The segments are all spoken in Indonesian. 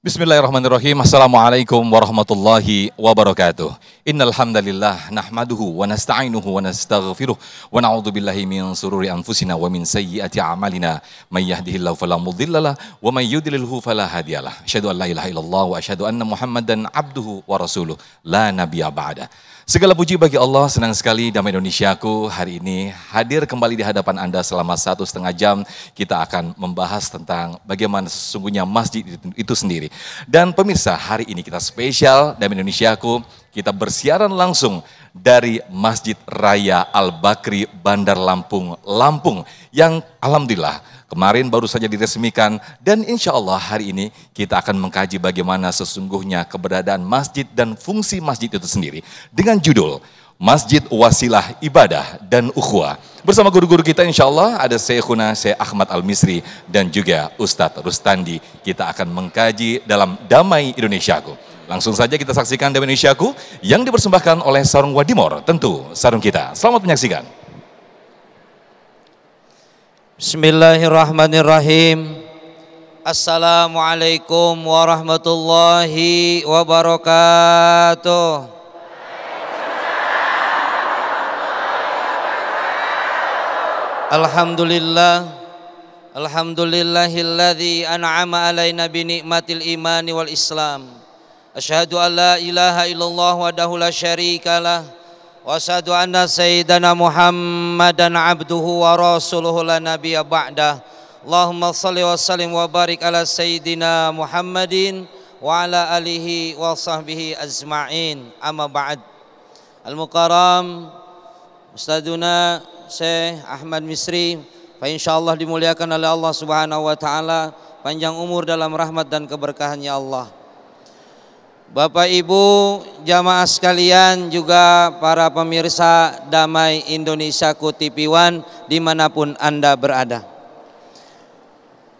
Bismillahirrahmanirrahim. Assalamualaikum warahmatullahi wabarakatuh. Innal hamdalillah nahmaduhu wa nasta'inuhu wa nastaghfiruh wa na'udzu billahi min sururi anfusina wa min sayyiati a'malina. May yahdihillahu fala mudhillalah wa may yudlilhu fala hadiyalah. Asyhadu an la ilaha illallah wa asyhadu anna Muhammadan abduhu wa rasuluh. La nabiyya ba'da. Segala puji bagi Allah, senang sekali Damai Indonesiaku hari ini hadir kembali di hadapan Anda selama 1,5 jam. Kita akan membahas tentang bagaimana sesungguhnya masjid itu sendiri. Dan pemirsa, hari ini kita spesial Damai Indonesiaku, kita bersiaran langsung dari Masjid Raya Al-Bakri Bandar Lampung, Lampung yang alhamdulillah kemarin baru saja diresmikan, dan insya Allah hari ini kita akan mengkaji bagaimana sesungguhnya keberadaan masjid dan fungsi masjid itu sendiri dengan judul Masjid Wasilah Ibadah dan Ukhuwah. Bersama guru-guru kita insya Allah ada Syekhuna Syekh Ahmad Al-Misri dan juga Ustadz Rustandi. Kita akan mengkaji dalam Damai Indonesiaku. Langsung saja kita saksikan Damai Indonesiaku yang dipersembahkan oleh Sarung Wadimor, tentu sarung kita. Selamat menyaksikan. Bismillahirrahmanirrahim. Assalamualaikum warahmatullahi wabarakatuh. Alhamdulillah. Alhamdulillahilladzi an'ama alaina bi ni'matil imani wal islam. Asyhadu an la ilaha illallah wahdahu la syarikalah. Wa asyhadu anna sayyidana Muhammadan abduhu wa rasuluhu la nabiyya ba'dah. Allahumma shalli wa sallim wa barik ala sayyidina Muhammadin wa ala alihi wa sahbihi ajma'in. Amma ba'd. Al-Mukarram Ustadzuna Syekh Ahmad Misri, fa insyaallah dimuliakan oleh Allah Subhanahu wa taala, panjang umur dalam rahmat dan keberkahannya Allah. Bapak Ibu jamaah sekalian, juga para pemirsa Damai Indonesiaku TV One dimanapun Anda berada.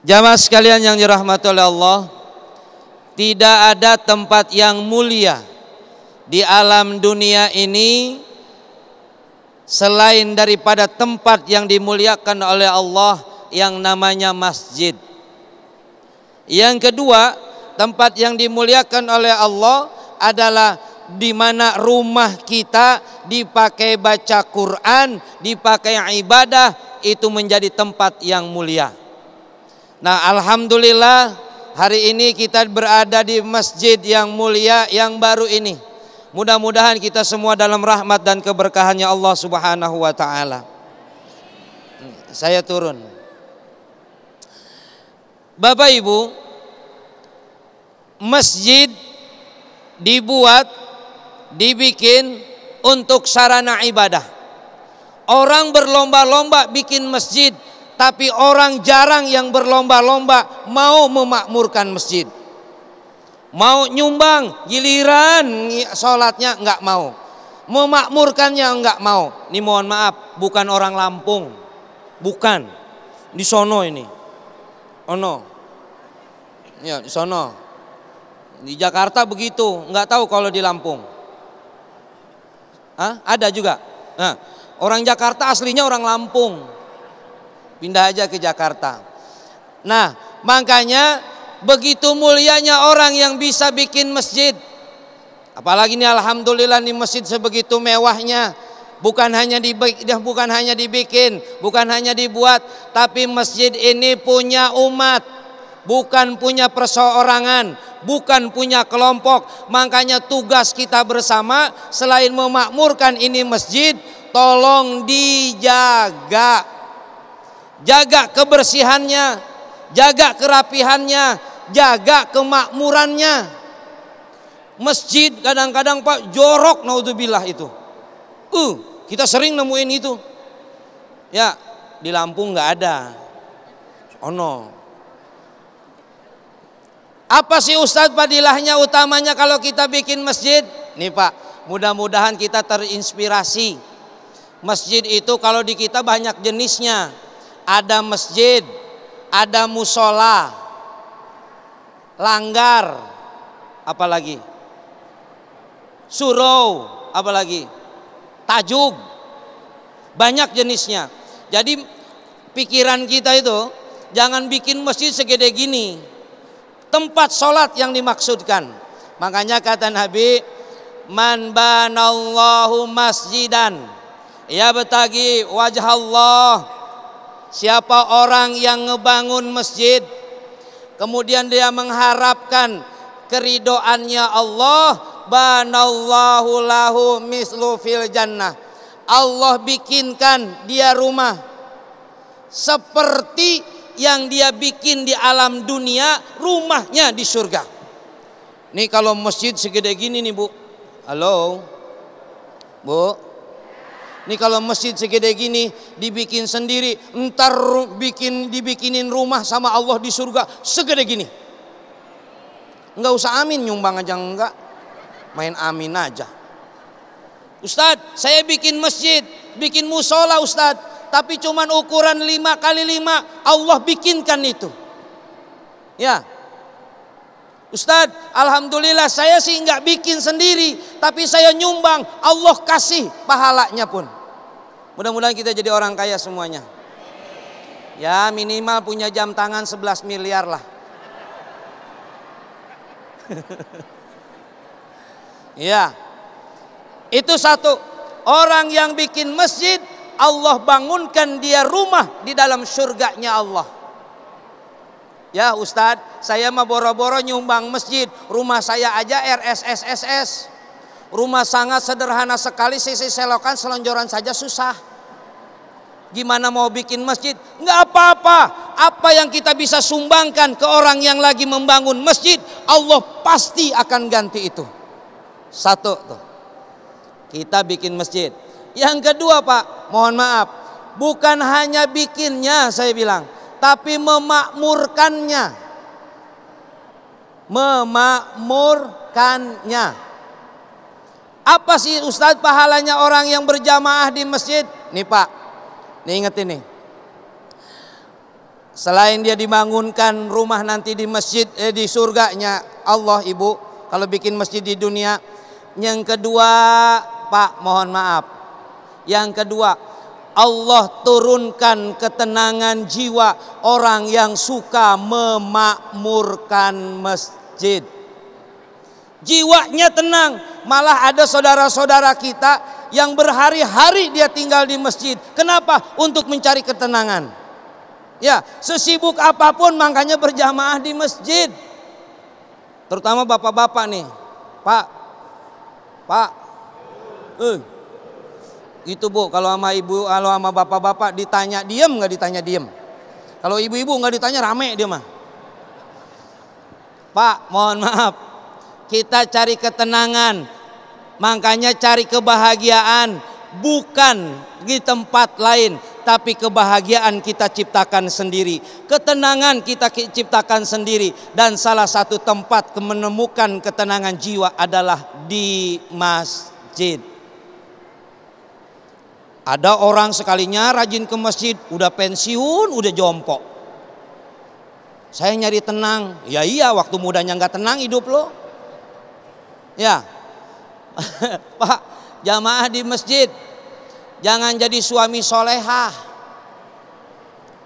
Jamaah sekalian yang dirahmati oleh Allah, tidak ada tempat yang mulia di alam dunia ini selain daripada tempat yang dimuliakan oleh Allah yang namanya masjid. Yang kedua, tempat yang dimuliakan oleh Allah adalah di mana rumah kita dipakai baca Quran, dipakai ibadah, itu menjadi tempat yang mulia. Nah, alhamdulillah hari ini kita berada di masjid yang mulia yang baru ini. Mudah-mudahan kita semua dalam rahmat dan keberkahannya Allah Subhanahu wa taala. Saya turun. Bapak Ibu, masjid dibikin untuk sarana ibadah. Orang berlomba-lomba bikin masjid, tapi orang jarang yang berlomba-lomba mau memakmurkan masjid. Mau nyumbang, giliran sholatnya enggak mau, memakmurkannya enggak mau. Ini mohon maaf, bukan orang Lampung, bukan di sono ini. Ono, ya di sono. Di Jakarta begitu, enggak tahu kalau di Lampung. Hah? Ada juga. Nah, orang Jakarta aslinya orang Lampung, pindah aja ke Jakarta. Nah, makanya begitu mulianya orang yang bisa bikin masjid. Apalagi ini alhamdulillah nih masjid sebegitu mewahnya. Bukan hanya dibikin, bukan hanya dibuat, tapi masjid ini punya umat, bukan punya perseorangan, bukan punya kelompok. Makanya tugas kita bersama selain memakmurkan ini masjid, tolong dijaga. Jaga kebersihannya, jaga kerapihannya, jaga kemakmurannya. Masjid kadang-kadang Pak jorok, naudzubillah itu. Kita sering nemuin itu. Ya, di Lampung nggak ada. Ono. Apa sih Ustadz fadilahnya utamanya kalau kita bikin masjid? Nih Pak, mudah-mudahan kita terinspirasi. Masjid itu kalau di kita banyak jenisnya. Ada masjid, ada musola, langgar, apalagi surau, apalagi tajuk, banyak jenisnya. Jadi pikiran kita itu jangan bikin masjid segede gini, tempat sholat yang dimaksudkan. Makanya kata Nabi, man banallahu masjidan yabtagi wajah Allah, siapa orang yang ngebangun masjid kemudian dia mengharapkan keridoannya Allah, banallahu lahu mislu fil jannah, Allah bikinkan dia rumah seperti yang dia bikin di alam dunia, rumahnya di surga. Nih kalau masjid segede gini nih Bu, halo Bu, nih kalau masjid segede gini dibikin sendiri, ntar dibikinin rumah sama Allah di surga segede gini. Enggak usah amin, nyumbang aja enggak, main amin aja. Ustadz, saya bikin masjid, bikin musola Ustadz, tapi cuman ukuran 5x5, Allah bikinkan itu. Ya, Ustadz, alhamdulillah saya sih nggak bikin sendiri, tapi saya nyumbang, Allah kasih pahalanya pun. Mudah-mudahan kita jadi orang kaya semuanya. Ya minimal punya jam tangan 11 miliar lah. Ya, itu satu. Orang yang bikin masjid, Allah bangunkan dia rumah di dalam surganya Allah. Ya Ustadz, saya mah boro-boro nyumbang masjid, rumah saya aja RSSSS. Rumah sangat sederhana sekali, sisi selokan selonjoran saja susah. Gimana mau bikin masjid? Nggak apa-apa. Apa yang kita bisa sumbangkan ke orang yang lagi membangun masjid, Allah pasti akan ganti itu. Satu tuh, kita bikin masjid. Yang kedua Pak, mohon maaf, bukan hanya bikinnya saya bilang, tapi memakmurkannya. Memakmurkannya. Apa sih Ustadz pahalanya orang yang berjamaah di masjid? Nih Pak, nih inget ini. Selain dia dibangunkan rumah nanti di masjid, di surganya Allah Ibu, kalau bikin masjid di dunia. Yang kedua Pak, mohon maaf, yang kedua, Allah turunkan ketenangan jiwa orang yang suka memakmurkan masjid. Jiwanya tenang. Malah ada saudara-saudara kita yang berhari-hari dia tinggal di masjid. Kenapa? Untuk mencari ketenangan. Ya, sesibuk apapun makanya berjamaah di masjid. Terutama bapak-bapak nih. Pak. Itu Bu, kalau sama ibu, kalau sama bapak-bapak ditanya diem nggak ditanya diem. Kalau ibu-ibu nggak ditanya rame dia mah. Pak, mohon maaf, kita cari ketenangan, makanya cari kebahagiaan bukan di tempat lain, tapi kebahagiaan kita ciptakan sendiri, ketenangan kita ciptakan sendiri, dan salah satu tempat menemukan ketenangan jiwa adalah di masjid. Ada orang sekalinya rajin ke masjid, udah pensiun, udah jompo. Saya nyari tenang. Ya iya, waktu mudanya nggak tenang hidup lo. Ya, Pak, jamaah di masjid. Jangan jadi suami solehah.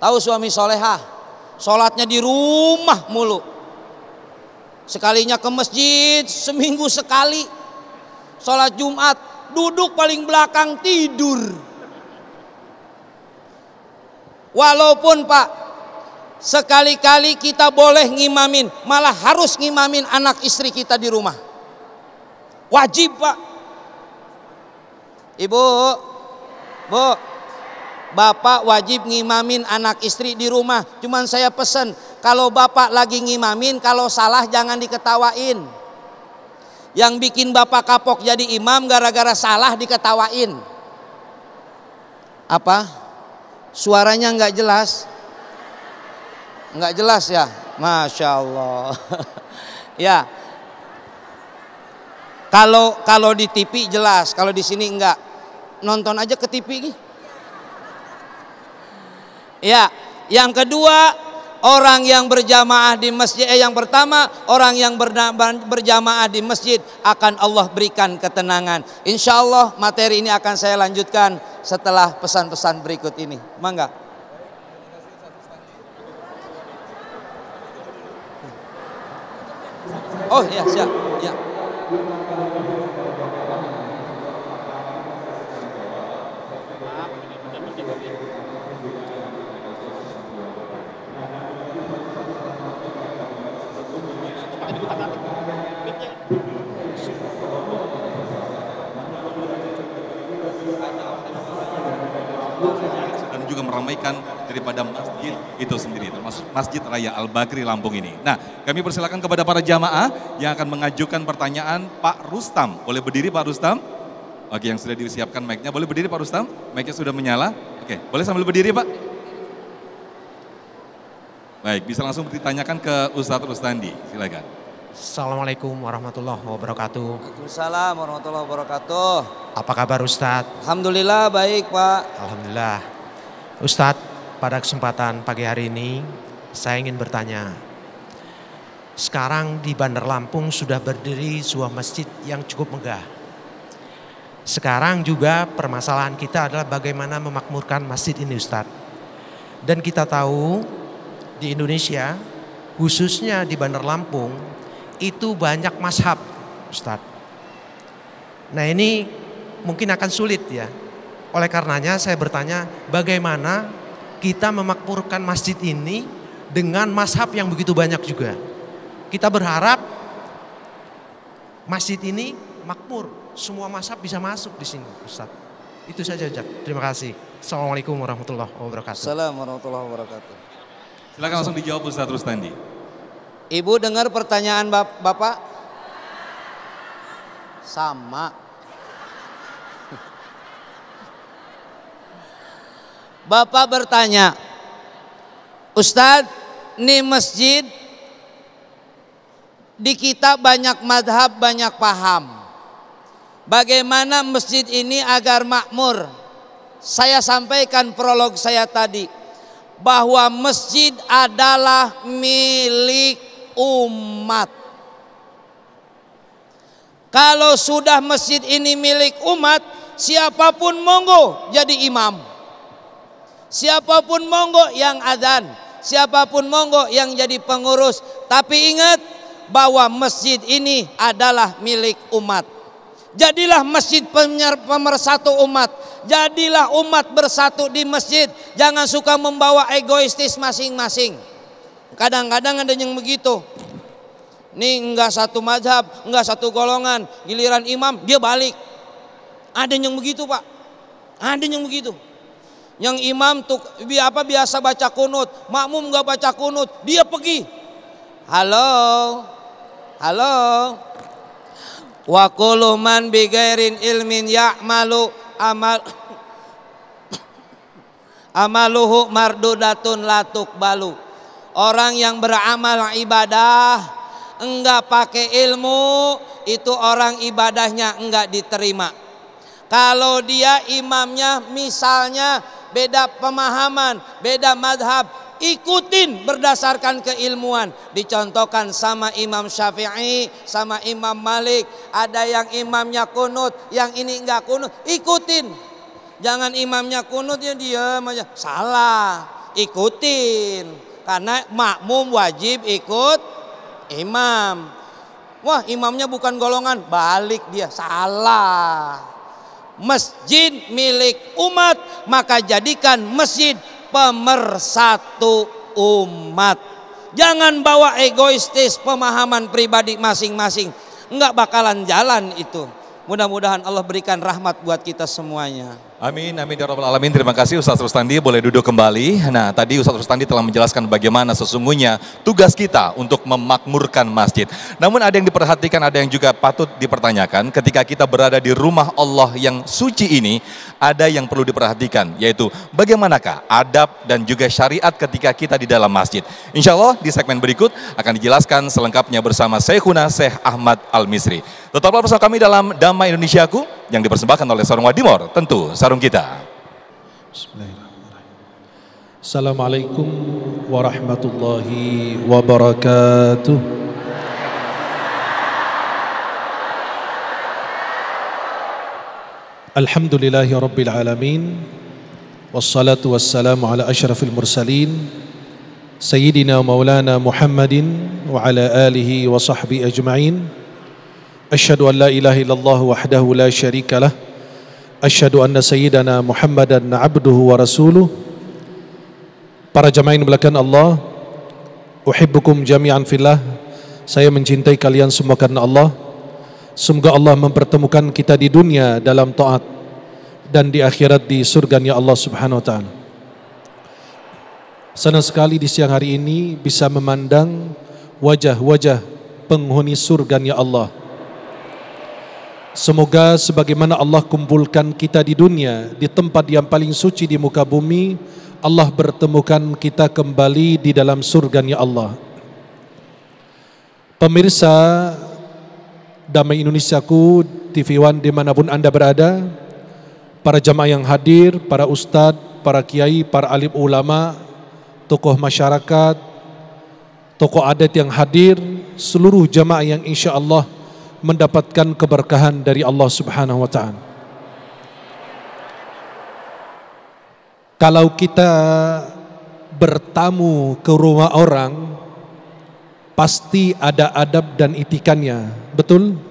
Tahu suami solehah? Sholatnya di rumah mulu. Sekalinya ke masjid seminggu sekali. Sholat Jumat duduk paling belakang tidur. Walaupun Pak, sekali-kali kita boleh ngimamin, malah harus ngimamin anak istri kita di rumah. Wajib Pak. Ibu, Bu, Bapak wajib ngimamin anak istri di rumah. Cuman saya pesen, kalau Bapak lagi ngimamin, kalau salah jangan diketawain. Yang bikin Bapak kapok jadi imam gara-gara salah diketawain. Apa? Suaranya nggak jelas? Nggak jelas ya? Masya Allah. Ya. Kalau di TV jelas, kalau di sini enggak. Nonton aja ke TV. Ya, yang kedua, orang yang berjamaah di masjid, yang pertama, orang yang berjamaah di masjid akan Allah berikan ketenangan. Insya Allah materi ini akan saya lanjutkan setelah pesan-pesan berikut ini. Mangga. Oh ya, siap. Ya. Dan juga meramaikan daripada masjid itu sendiri, termasuk Masjid Raya Al-Bagri Lampung ini. Nah, kami persilakan kepada para jamaah yang akan mengajukan pertanyaan. Pak Rustam, boleh berdiri Pak Rustam? Oke, yang sudah disiapkan mic-nya, boleh berdiri Pak Rustam? Mic-nya sudah menyala. Oke, boleh sambil berdiri Pak? Baik, bisa langsung ditanyakan ke Ustadz Rustandi, silakan. Assalamualaikum warahmatullahi wabarakatuh. Waalaikumsalam warahmatullahi wabarakatuh. Apa kabar Ustadz? Alhamdulillah baik Pak. Alhamdulillah. Ustadz, pada kesempatan pagi hari ini saya ingin bertanya. Sekarang di Bandar Lampung sudah berdiri sebuah masjid yang cukup megah. Sekarang juga permasalahan kita adalah bagaimana memakmurkan masjid ini Ustadz. Dan kita tahu di Indonesia, khususnya di Bandar Lampung, itu banyak mazhab Ustadz. Nah ini mungkin akan sulit ya. Oleh karenanya saya bertanya, bagaimana kita memakmurkan masjid ini dengan mazhab yang begitu banyak juga. Kita berharap masjid ini makmur, semua mazhab bisa masuk di sini Ustadz. Itu saja Ustadz. Terima kasih. Assalamualaikum warahmatullahi wabarakatuh. Assalamualaikum warahmatullahi wabarakatuh. Silakan langsung dijawab Ustadz Rustandi. Ibu dengar pertanyaan Bapak? Sama. Bapak bertanya, Ustadz, ini masjid di kita banyak madhab, banyak paham. Bagaimana masjid ini agar makmur? Saya sampaikan prolog saya tadi, bahwa masjid adalah milik umat. Kalau sudah masjid ini milik umat, siapapun monggo jadi imam. Siapapun monggo yang adzan, siapapun monggo yang jadi pengurus. Tapi ingat bahwa masjid ini adalah milik umat. Jadilah masjid pemersatu umat. Jadilah umat bersatu di masjid. Jangan suka membawa egoistis masing-masing. Kadang-kadang ada yang begitu. Nih enggak satu mazhab, enggak satu golongan, giliran imam dia balik. Ada yang begitu Pak. Ada yang begitu. Yang imam tuh biasa baca kunut, makmum enggak baca kunut, dia pergi. Halo. Wa kullu man bi ghairin ilmin ya'malu amaluhu mardudatun la tuqbalu. Orang yang beramal ibadah enggak pakai ilmu, itu orang ibadahnya enggak diterima. Kalau dia imamnya misalnya beda pemahaman, beda madhab, ikutin berdasarkan keilmuan. Dicontohkan sama Imam Syafi'i, sama Imam Malik. Ada yang imamnya kunut, yang ini enggak kunut, ikutin. Jangan imamnya kunut ya diam aja. Salah, ikutin. Karena makmum wajib ikut imam. Wah, imamnya bukan golongan, balik dia. Salah. Masjid milik umat, maka jadikan masjid pemersatu umat. Jangan bawa egoistis pemahaman pribadi masing-masing. Enggak bakalan jalan itu. Mudah-mudahan Allah berikan rahmat buat kita semuanya. Amin, amin ya rabbal alamin. Terima kasih Ustadz Rustandi, boleh duduk kembali. Nah, tadi Ustadz Rustandi telah menjelaskan bagaimana sesungguhnya tugas kita untuk memakmurkan masjid. Namun ada yang diperhatikan, ada yang juga patut dipertanyakan. Ketika kita berada di rumah Allah yang suci ini, ada yang perlu diperhatikan, yaitu bagaimanakah adab dan juga syariat ketika kita di dalam masjid. Insya Allah di segmen berikut akan dijelaskan selengkapnya bersama Syekhuna Syekh Ahmad Al-Misri. Tetaplah bersama kami dalam Damai Indonesiaku yang dipersembahkan oleh Sarung Wadimor, tentu sarung kita. Bismillahirrahmanirrahim. Assalamualaikum warahmatullahi wabarakatuh. Alhamdulillahi rabbil alamin. Wassalatu wassalamu ala asyrafil mursalin Sayyidina Maulana Muhammadin wa ala alihi wa sahbihi ajma'in. Asyhadu an la ilaha illallah wahdahu la syarika lah. Asyhadu anna sayyidana Muhammadan abduhu wa rasuluh. Para jamaah yang dimuliakan Allah, uhibbukum jami'an fillah. Saya mencintai kalian semua karena Allah. Semoga Allah mempertemukan kita di dunia dalam taat dan di akhirat di surganya Allah Subhanahu wa taala. Senang sekali di siang hari ini bisa memandang wajah-wajah penghuni surganya Allah. Semoga sebagaimana Allah kumpulkan kita di dunia, di tempat yang paling suci di muka bumi, Allah bertemukan kita kembali di dalam surganya Allah. Pemirsa Damai Indonesiaku, TV One dimanapun Anda berada, para jamaah yang hadir, para ustadz, para kiai, para alim ulama, tokoh masyarakat, tokoh adat yang hadir, seluruh jamaah yang insya Allah mendapatkan keberkahan dari Allah Subhanahu wa ta'ala. Kalau kita bertamu ke rumah orang, pasti ada adab dan etikannya, betul?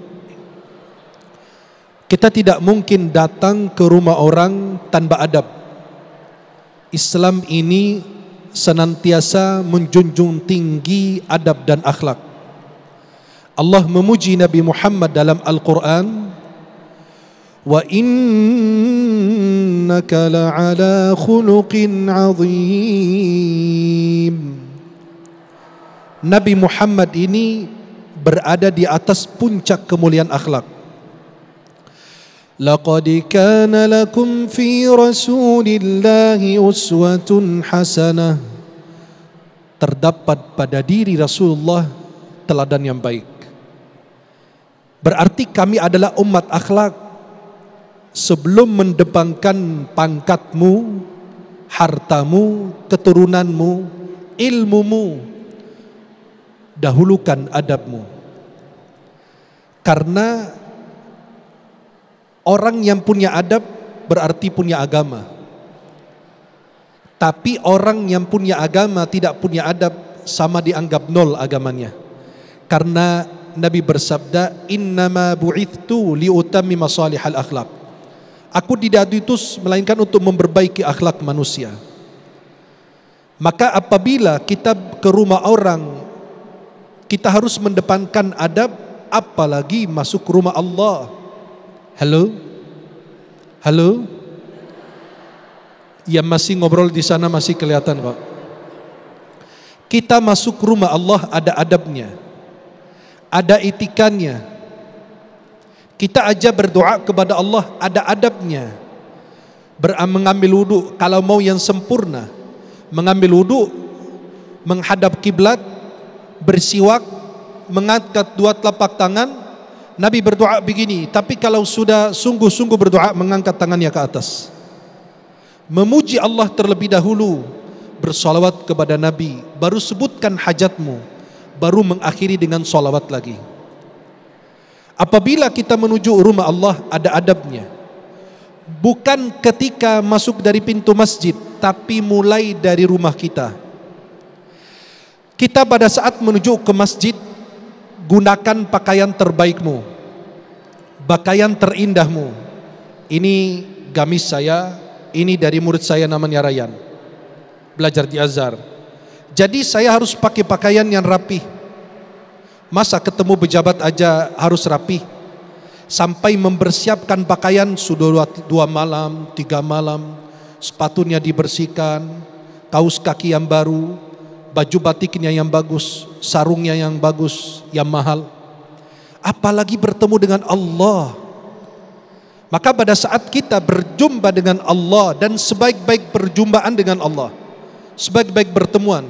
Kita tidak mungkin datang ke rumah orang tanpa adab. Islam ini senantiasa menjunjung tinggi adab dan akhlak. Allah memuji Nabi Muhammad dalam Al-Quran, wa innaka la'ala khuluqin azim. Nabi Muhammad ini berada di atas puncak kemuliaan akhlak. Laqad kana lakum fi Rasulillahi uswatun hasanah. Terdapat pada diri Rasulullah teladan yang baik. Berarti kami adalah umat akhlak. Sebelum mendepankan pangkatmu, hartamu, keturunanmu, ilmumu, dahulukan adabmu. Karena orang yang punya adab berarti punya agama. Tapi orang yang punya agama tidak punya adab, sama dianggap nol agamanya. Karena Nabi bersabda, innama bu'ithtu liutammima salihal akhlak. Aku tidak diutus melainkan untuk memperbaiki akhlak manusia. Maka apabila kita ke rumah orang, kita harus mendepankan adab, apalagi masuk ke rumah Allah. Halo? Halo? Yang masih ngobrol di sana masih kelihatan kok. Kita masuk rumah Allah ada adabnya, ada etikannya. Kita aja berdoa kepada Allah ada adabnya. Mengambil wudu kalau mau yang sempurna, mengambil wudu, menghadap kiblat, bersiwak, mengangkat dua telapak tangan. Nabi berdoa begini, tapi kalau sudah sungguh-sungguh berdoa mengangkat tangannya ke atas. Memuji Allah terlebih dahulu, bersolawat kepada Nabi, baru sebutkan hajatmu, baru mengakhiri dengan solawat lagi. Apabila kita menuju rumah Allah ada adabnya. Bukan ketika masuk dari pintu masjid, tapi mulai dari rumah kita. Kita pada saat menuju ke masjid, gunakan pakaian terbaikmu, pakaian terindahmu. Ini gamis saya, ini dari murid saya namanya Ryan, belajar di Azhar. Jadi saya harus pakai pakaian yang rapi. Masa ketemu pejabat aja harus rapi? Sampai mempersiapkan pakaian sudah 2 malam, 3 malam, sepatunya dibersihkan, kaos kaki yang baru, baju batiknya yang bagus, sarungnya yang bagus, yang mahal. Apalagi bertemu dengan Allah. Maka pada saat kita berjumpa dengan Allah, dan sebaik-baik perjumpaan dengan Allah, sebaik-baik pertemuan,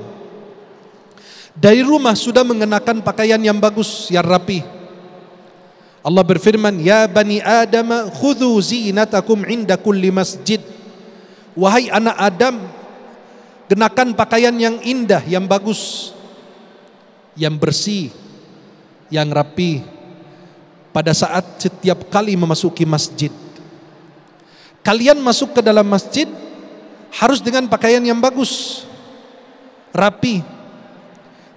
dari rumah sudah mengenakan pakaian yang bagus, yang rapi. Allah berfirman, ya bani Adam khudhu zinatakum inda kulli masjid. Wahai anak Adam, kenakan pakaian yang indah, yang bagus, yang bersih, yang rapi pada saat setiap kali memasuki masjid. Kalian masuk ke dalam masjid harus dengan pakaian yang bagus, rapi.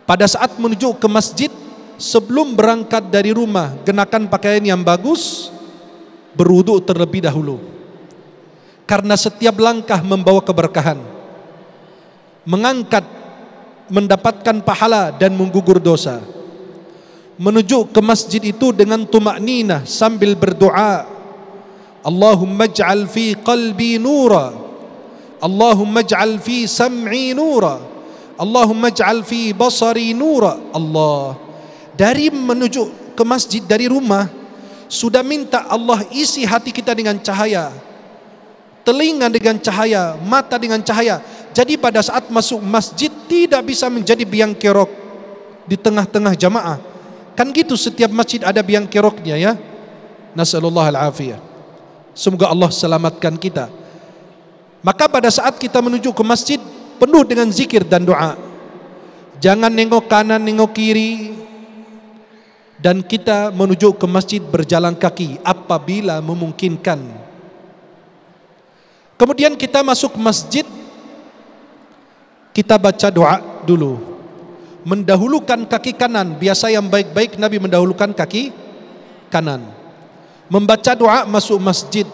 Pada saat menuju ke masjid, sebelum berangkat dari rumah, kenakan pakaian yang bagus, berwudu terlebih dahulu. Karena setiap langkah membawa keberkahan, mengangkat, mendapatkan pahala dan menggugur dosa. Menuju ke masjid itu dengan tumakninah sambil berdoa, Allahumma ij'al fi qalbi nura, Allahumma ij'al fi sam'i nura, Allahumma ij'al fi basari nura. Allah, dari menuju ke masjid dari rumah sudah minta Allah isi hati kita dengan cahaya, telinga dengan cahaya, mata dengan cahaya. Jadi pada saat masuk masjid tidak bisa menjadi biang kerok di tengah-tengah jamaah. Kan gitu, setiap masjid ada biang keroknya ya. Nasallallahu al-afiyah. Semoga Allah selamatkan kita. Maka pada saat kita menuju ke masjid, penuh dengan zikir dan doa. Jangan nengok kanan, nengok kiri. Dan kita menuju ke masjid berjalan kaki apabila memungkinkan. Kemudian kita masuk masjid, kita baca doa dulu. Mendahulukan kaki kanan. Biasa yang baik-baik Nabi mendahulukan kaki kanan. Membaca doa masuk masjid.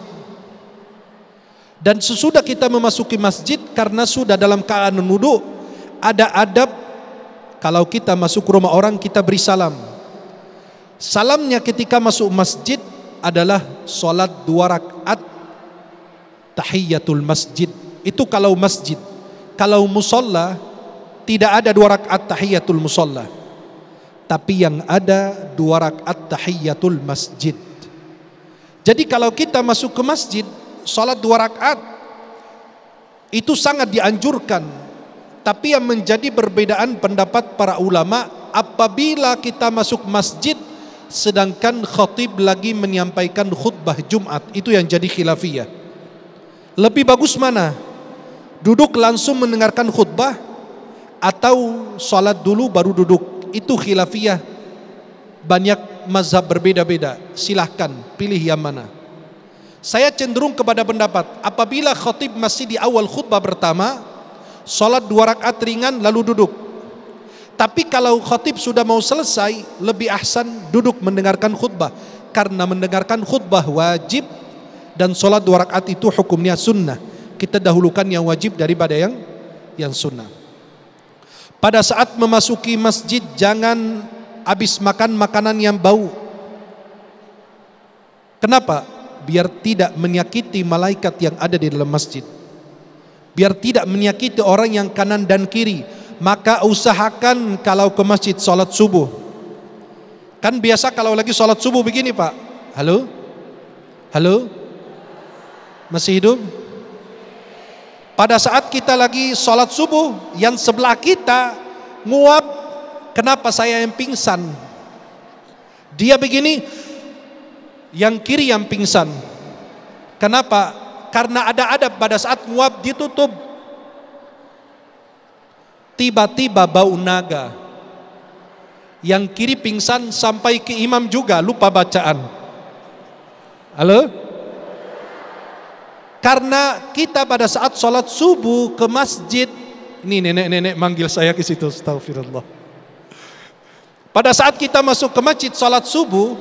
Dan sesudah kita memasuki masjid, karena sudah dalam keadaan wudu, ada adab. Kalau kita masuk ke rumah orang, kita beri salam. Salamnya ketika masuk masjid adalah solat 2 rakaat tahiyatul masjid. Itu kalau masjid. Kalau musolla tidak ada 2 rakaat tahiyatul musolla, tapi yang ada 2 rakaat tahiyatul masjid. Jadi kalau kita masuk ke masjid, solat 2 rakaat itu sangat dianjurkan. Tapi yang menjadi perbedaan pendapat para ulama, apabila kita masuk masjid sedangkan khatib lagi menyampaikan khutbah Jumat, itu yang jadi khilafiyah. Lebih bagus mana? Duduk langsung mendengarkan khutbah atau salat dulu baru duduk? Itu khilafiyah. Banyak mazhab berbeda-beda. Silahkan pilih yang mana. Saya cenderung kepada pendapat, apabila khatib masih di awal khutbah pertama, salat 2 rakaat ringan lalu duduk. Tapi kalau khatib sudah mau selesai, lebih ahsan duduk mendengarkan khutbah. Karena mendengarkan khutbah wajib, dan salat 2 rakaat itu hukumnya sunnah. Kita dahulukan yang wajib daripada yang sunnah. Pada saat memasuki masjid, jangan habis makan makanan yang bau. Kenapa? Biar tidak menyakiti malaikat yang ada di dalam masjid. Biar tidak menyakiti orang yang kanan dan kiri. Maka usahakan kalau ke masjid sholat subuh. Kan biasa kalau lagi sholat subuh begini Pak. Halo? Halo? Masih hidup? Pada saat kita lagi sholat subuh, yang sebelah kita nguap, kenapa saya yang pingsan? Dia begini, yang kiri yang pingsan. Kenapa? Karena ada adab pada saat nguap ditutup. Tiba-tiba bau naga. Yang kiri pingsan sampai ke imam juga lupa bacaan. Halo? Karena kita pada saat sholat subuh ke masjid, ini nenek-nenek manggil saya ke situ, astagfirullah. Pada saat kita masuk ke masjid sholat subuh,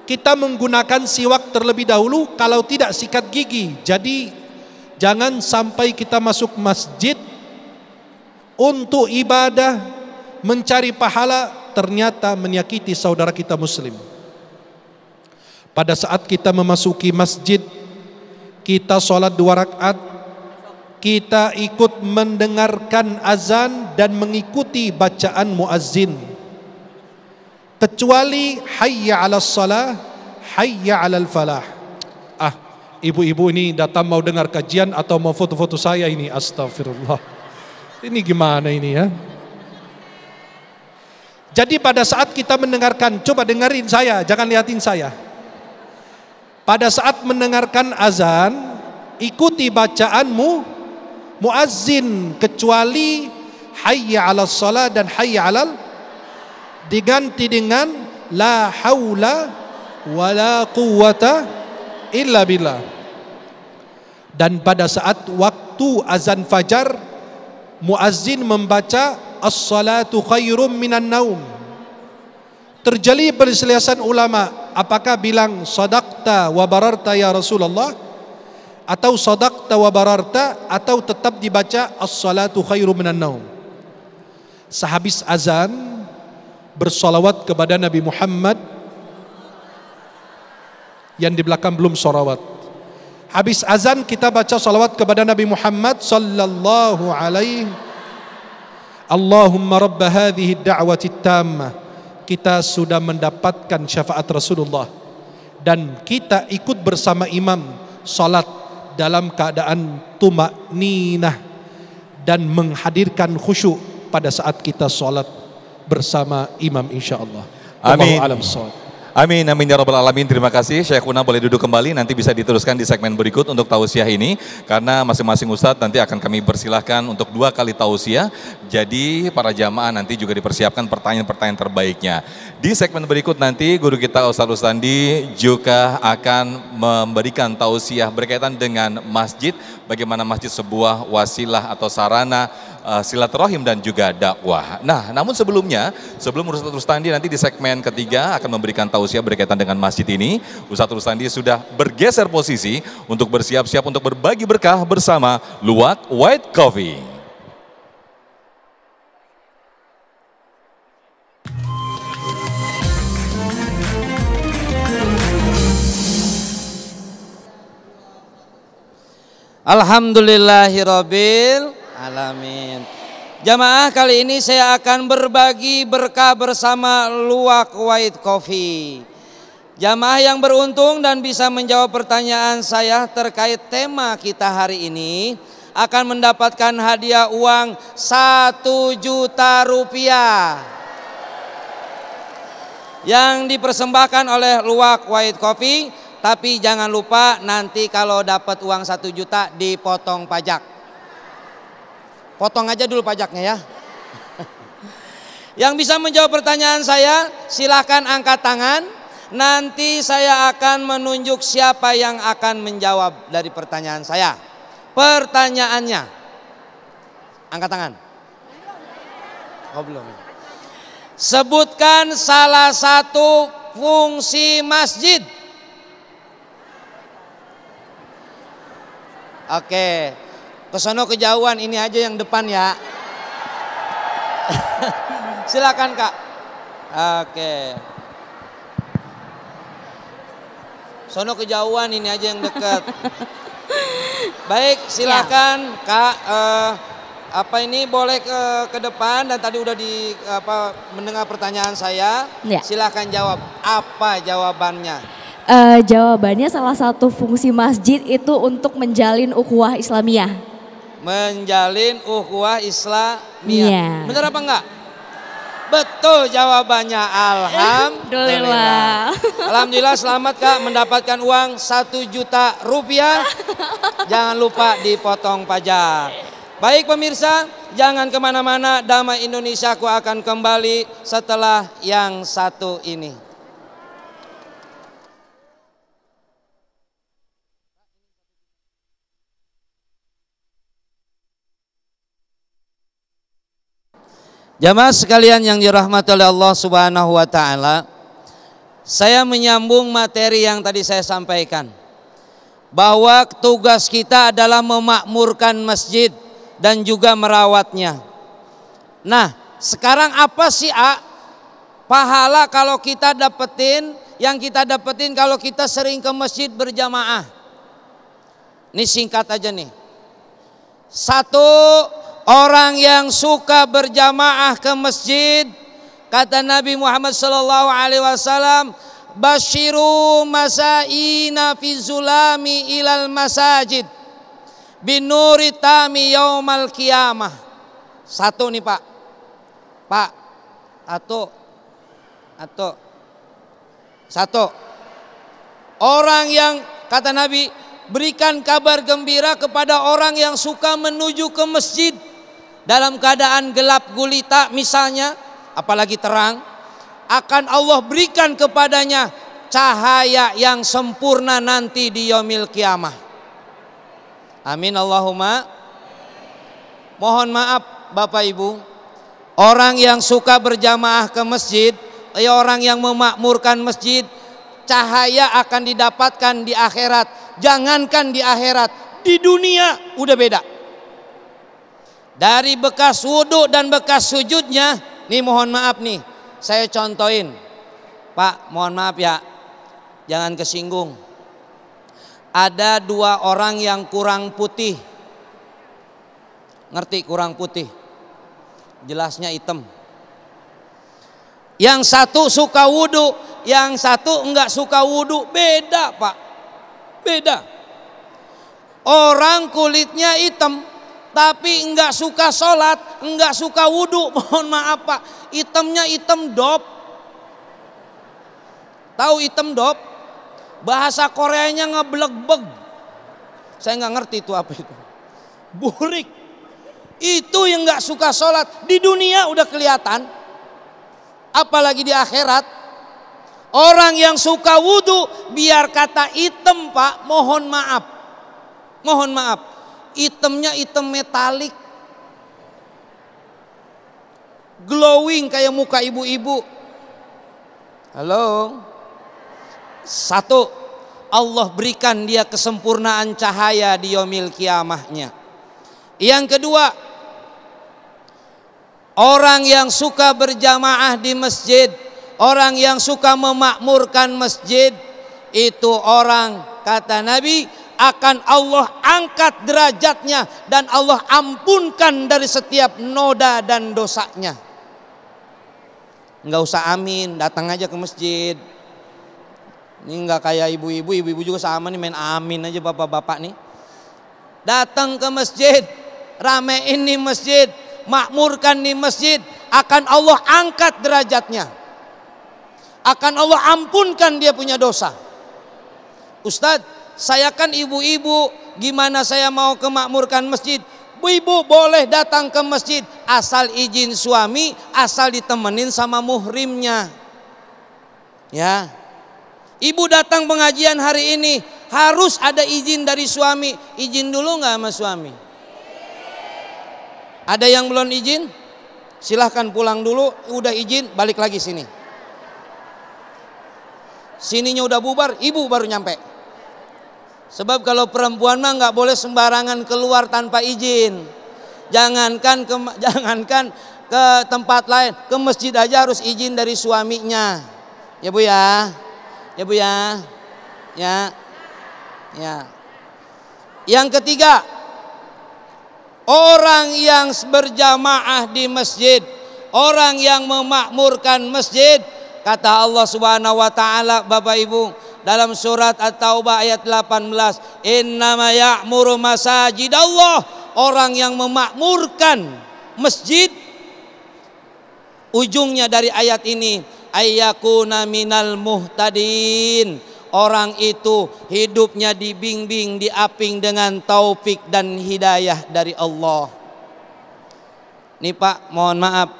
kita menggunakan siwak terlebih dahulu, kalau tidak sikat gigi. Jadi jangan sampai kita masuk masjid untuk ibadah, mencari pahala, ternyata menyakiti saudara kita muslim. Pada saat kita memasuki masjid, kita sholat 2 rakaat, kita ikut mendengarkan azan dan mengikuti bacaan muazzin. Kecuali hayya 'alas shalah, hayya 'alal falah. Ibu-ibu ini datang mau dengar kajian atau mau foto-foto saya ini? Astagfirullah. Ini gimana ini ya? Jadi pada saat kita mendengarkan, coba dengerin saya, jangan liatin saya. Pada saat mendengarkan azan, ikuti bacaanmu muazzin, kecuali hayya 'alas shalah dan hayya 'alal, diganti dengan la haula wala quwwata illa billah. Dan pada saat waktu azan fajar, muazzin membaca as-salatu khairum minan naum. Terjadi perselisihan ulama, apakah bilang sadaqta wa bararta ya Rasulullah, atau sadaqta wa bararta, atau tetap dibaca as-salatu khairum minan naum. Sehabis azan bersolawat kepada Nabi Muhammad, yang di belakang belum solawat. Habis azan kita baca salawat kepada Nabi Muhammad sallallahu alaihi. Allahumma rabb hadhihi ad-da'wati tammah. Kita sudah mendapatkan syafaat Rasulullah dan kita ikut bersama imam salat dalam keadaan tumakninah dan menghadirkan khusyuk pada saat kita salat bersama imam insyaallah. Amin. Wallahu a'lam bishawab. Amin, amin ya rabbal alamin. Terima kasih Syekhuna, boleh duduk kembali, nanti bisa diteruskan di segmen berikut untuk tausiah ini, karena masing-masing ustadz nanti akan kami persilahkan untuk 2 kali tausiah. Jadi para jamaah nanti juga dipersiapkan pertanyaan-pertanyaan terbaiknya. Di segmen berikut nanti guru kita Ustadz Rustandi juga akan memberikan tausiah berkaitan dengan masjid, bagaimana masjid sebuah wasilah atau sarana silaturahim dan juga dakwah. Nah, namun sebelumnya, sebelum Ustadz Rustandi nanti di segmen ketiga akan memberikan tausiah berkaitan dengan masjid ini, Ustadz Rustandi sudah bergeser posisi untuk bersiap-siap untuk berbagi berkah bersama Luwak White Coffee. Alhamdulillahirabbil alamin. Jamaah, kali ini saya akan berbagi berkah bersama Luwak White Coffee. Jamaah yang beruntung dan bisa menjawab pertanyaan saya terkait tema kita hari ini akan mendapatkan hadiah uang 1 juta rupiah yang dipersembahkan oleh Luwak White Coffee. Tapi jangan lupa nanti kalau dapat uang 1 juta dipotong pajak. Potong aja dulu pajaknya ya. Yang bisa menjawab pertanyaan saya silakan angkat tangan. Nanti saya akan menunjuk siapa yang akan menjawab dari pertanyaan saya. Pertanyaannya, angkat tangan. Oh belum. Sebutkan salah satu fungsi masjid. Oke, kesono kejauhan, ini aja yang depan ya. Silakan Kak. Oke. Sono kejauhan, ini aja yang dekat. Baik, silakan ya. Kak. Apa ini boleh ke depan dan tadi udah mendengar pertanyaan saya. Ya. Silakan jawab. Apa jawabannya? Jawabannya salah satu fungsi masjid itu untuk menjalin ukhuwah Islamiyah. Menjalin ukhuwah Islamiyah. Benar apa enggak? Betul jawabannya. Alhamdulillah. Alhamdulillah, selamat Kak mendapatkan uang 1 juta rupiah. Jangan lupa dipotong pajak. Baik pemirsa, jangan kemana-mana. Damai Indonesiaku akan kembali setelah yang satu ini. Jamaah sekalian yang dirahmati oleh Allah Subhanahu wa taala, saya menyambung materi yang tadi saya sampaikan bahwa tugas kita adalah memakmurkan masjid dan juga merawatnya. Nah, sekarang apa sih pahala kalau kita dapetin kalau kita sering ke masjid berjamaah? Ini singkat aja nih. 1, orang yang suka berjamaah ke masjid, kata Nabi Muhammad SAW, basyiru masaina fi zulami ilal masajid binuri tami yaumal qiyamah. 1 nih Pak. Atau 1. Orang yang, kata Nabi, berikan kabar gembira kepada orang yang suka menuju ke masjid dalam keadaan gelap gulita misalnya, apalagi terang, akan Allah berikan kepadanya cahaya yang sempurna nanti di yaumil qiyamah. Amin Allahumma. Mohon maaf Bapak Ibu, orang yang suka berjamaah ke masjid, orang yang memakmurkan masjid, cahaya akan didapatkan di akhirat. Jangankan di akhirat, di dunia udah beda. Dari bekas wudhu dan bekas sujudnya, nih mohon maaf nih, saya contohin. Pak, mohon maaf ya, jangan kesinggung. Ada 2 orang yang kurang putih. Ngerti kurang putih? Jelasnya hitam. Yang satu suka wudhu, yang satu enggak suka wudhu. Beda Pak, beda. Orang kulitnya hitam tapi enggak suka sholat, enggak suka wudhu. Mohon maaf Pak, hitamnya hitam dop. Tahu hitam dop? Bahasa Koreanya ngebleg-beg. Saya nggak ngerti itu apa itu. Burik. Itu yang nggak suka sholat. Di dunia udah kelihatan. Apalagi di akhirat. Orang yang suka wudhu, biar kata hitam Pak, mohon maaf. Mohon maaf. Hitamnya hitam metalik. Glowing kayak muka ibu-ibu. Halo. Satu, Allah berikan dia kesempurnaan cahaya di yaumil kiamahnya. Yang kedua, orang yang suka berjamaah di masjid, orang yang suka memakmurkan masjid, itu orang, kata Nabi, akan Allah angkat derajatnya dan Allah ampunkan dari setiap noda dan dosanya. Enggak usah amin, datang aja ke masjid. Ini enggak kayak ibu-ibu juga sama nih, main amin aja bapak-bapak nih. Datang ke masjid, ramein nih masjid, makmurkan nih masjid, akan Allah angkat derajatnya. Akan Allah ampunkan dia punya dosa. Ustadz, saya kan ibu-ibu, gimana saya mau kemakmurkan masjid? Ibu boleh datang ke masjid asal izin suami, asal ditemenin sama muhrimnya. Ya. Ibu datang pengajian hari ini harus ada izin dari suami. Izin dulu nggak sama suami? Ada yang belum izin? Silahkan pulang dulu. Udah izin balik lagi sini. Sininya udah bubar, ibu baru nyampe. Sebab kalau perempuan mah nggak boleh sembarangan keluar tanpa izin. Jangankan ke tempat lain, ke masjid aja harus izin dari suaminya. Ya Bu ya. Ya Bu ya. Ya. Ya. Yang ketiga, orang yang berjamaah di masjid, orang yang memakmurkan masjid, kata Allah Subhanahu wa taala, Bapak Ibu, dalam surat At-Taubah ayat 18, innama ya'muru masajidallah, orang yang memakmurkan masjid, ujungnya dari ayat ini, ayyakuna minal muhtadin, orang itu hidupnya dibimbing, diaping dengan taufik dan hidayah dari Allah. Nih Pak, mohon maaf,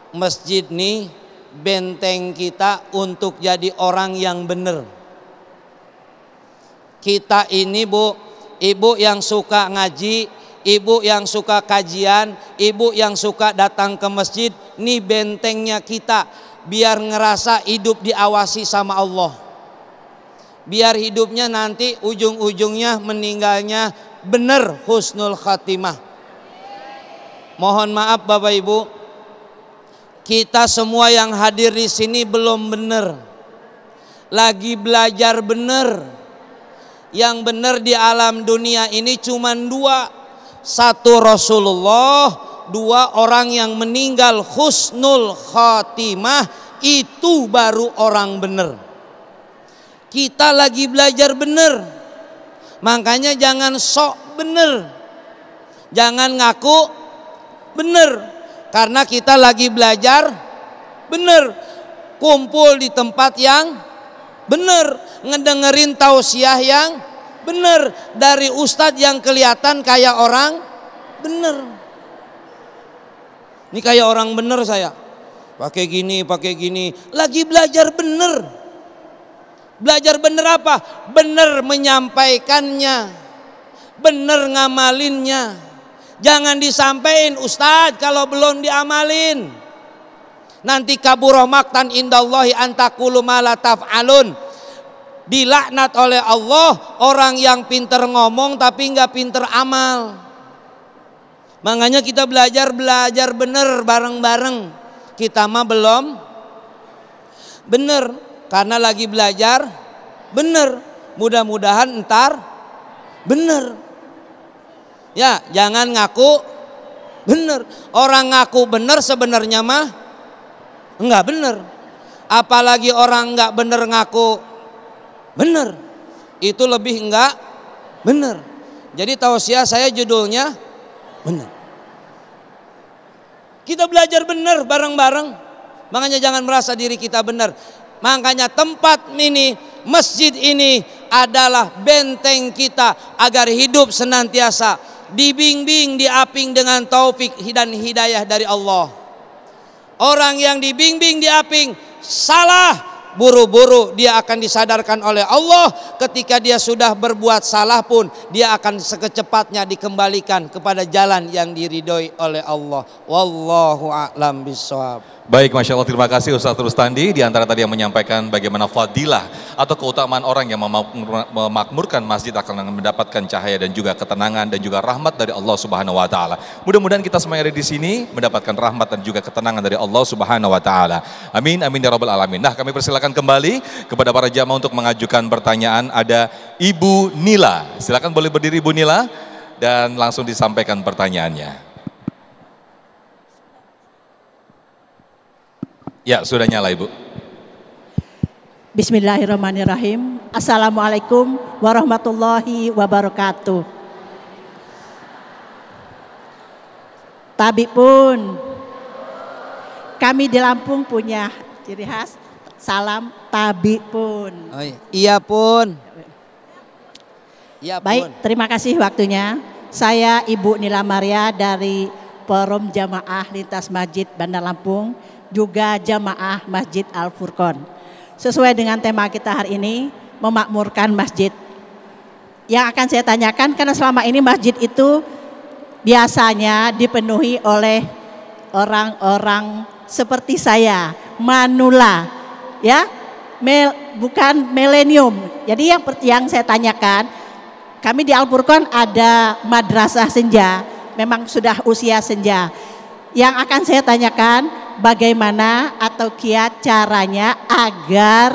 masjid nih benteng kita untuk jadi orang yang benar. Kita ini Bu, ibu yang suka ngaji, ibu yang suka kajian, ibu yang suka datang ke masjid, nih bentengnya kita, biar ngerasa hidup diawasi sama Allah. Biar hidupnya nanti ujung-ujungnya meninggalnya benar, husnul khatimah. Mohon maaf Bapak Ibu, kita semua yang hadir di sini belum benar, lagi belajar benar. Yang benar di alam dunia ini cuma 2, 1 Rasulullah, 2 orang yang meninggal husnul khatimah, itu baru orang benar. Kita lagi belajar benar, makanya jangan sok benar, jangan ngaku benar, karena kita lagi belajar benar. Kumpul di tempat yang benar, ngedengerin tausiah yang benar dari ustadz yang kelihatan kayak orang benar. Ini kayak orang benar saya, pakai gini, lagi belajar benar. Belajar benar apa? Benar menyampaikannya, benar ngamalinnya. Jangan disampaikan Ustadz kalau belum diamalin. Nanti kabura maktan indallahi antaqulu ma la taf'alun. Dilaknat oleh Allah orang yang pinter ngomong tapi nggak pinter amal. Makanya kita belajar bener bareng-bareng. Kita mah belum bener karena lagi belajar bener. Mudah-mudahan entar bener. Ya, jangan ngaku bener. Orang ngaku bener sebenarnya mah enggak bener. Apalagi orang enggak bener ngaku bener, itu lebih enggak bener. Jadi tausiah saya judulnya bener. Kita belajar bener bareng-bareng. Makanya jangan merasa diri kita bener. Makanya tempat ini, masjid ini adalah benteng kita agar hidup senantiasa dibimbing, diaping dengan taufik dan hidayah dari Allah. Orang yang dibimbing, diaping salah, buru-buru dia akan disadarkan oleh Allah. Ketika dia sudah berbuat salah pun dia akan sekecepatnya dikembalikan kepada jalan yang diridhoi oleh Allah. Wallahu a'lam bishawab. Baik, Masya Allah, terima kasih Ustaz Rustandi. Di antara tadi yang menyampaikan bagaimana fadilah atau keutamaan orang yang memakmurkan masjid akan mendapatkan cahaya dan juga ketenangan dan juga rahmat dari Allah Subhanahu wa taala. Mudah-mudahan kita semua yang ada di sini mendapatkan rahmat dan juga ketenangan dari Allah Subhanahu wa taala. Amin amin ya rabbal alamin. Nah, kami persilakan kembali kepada para jamaah untuk mengajukan pertanyaan. Ada Ibu Nila. Silakan boleh berdiri Ibu Nila dan langsung disampaikan pertanyaannya. Ya, sudah nyala Ibu. Bismillahirrahmanirrahim. Assalamualaikum warahmatullahi wabarakatuh. Tabi pun, kami di Lampung punya ciri khas salam tabi pun. Oh, iya pun. Iya pun. Baik, terima kasih waktunya. Saya Ibu Nila Maria dari Forum Jamaah Lintas Masjid Bandar Lampung, juga Jamaah Masjid Al-Furqon. Sesuai dengan tema kita hari ini, memakmurkan masjid. Yang akan saya tanyakan, karena selama ini masjid itu biasanya dipenuhi oleh orang-orang seperti saya, manula, ya, bukan milenium. Jadi yang saya tanyakan, kami di Al-Furqon ada madrasah senja, memang sudah usia senja. Yang akan saya tanyakan, bagaimana atau kiat caranya agar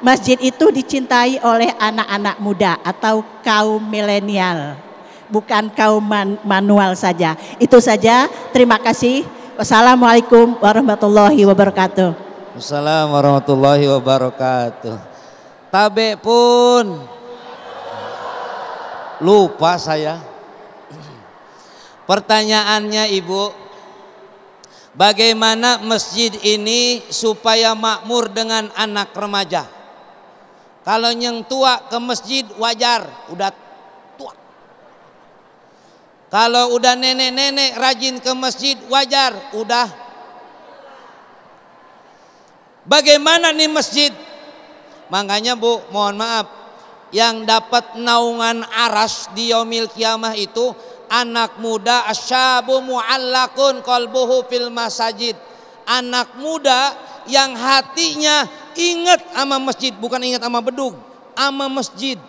masjid itu dicintai oleh anak-anak muda atau kaum milenial, bukan kaum manual saja. Itu saja, terima kasih. Wassalamualaikum warahmatullahi wabarakatuh. Wassalamualaikum warahmatullahi wabarakatuh. Tabe pun lupa saya. Pertanyaannya Ibu, bagaimana masjid ini supaya makmur dengan anak remaja? Kalau yang tua ke masjid wajar, udah tua. Kalau udah nenek-nenek rajin ke masjid wajar, udah. Bagaimana nih masjid? Makanya Bu, mohon maaf, yang dapat naungan aras di yaumil kiamah itu anak muda, asyabu mu'allakun qalbuhu fil masajid. Anak muda yang hatinya ingat sama masjid, bukan ingat sama bedug, sama masjid.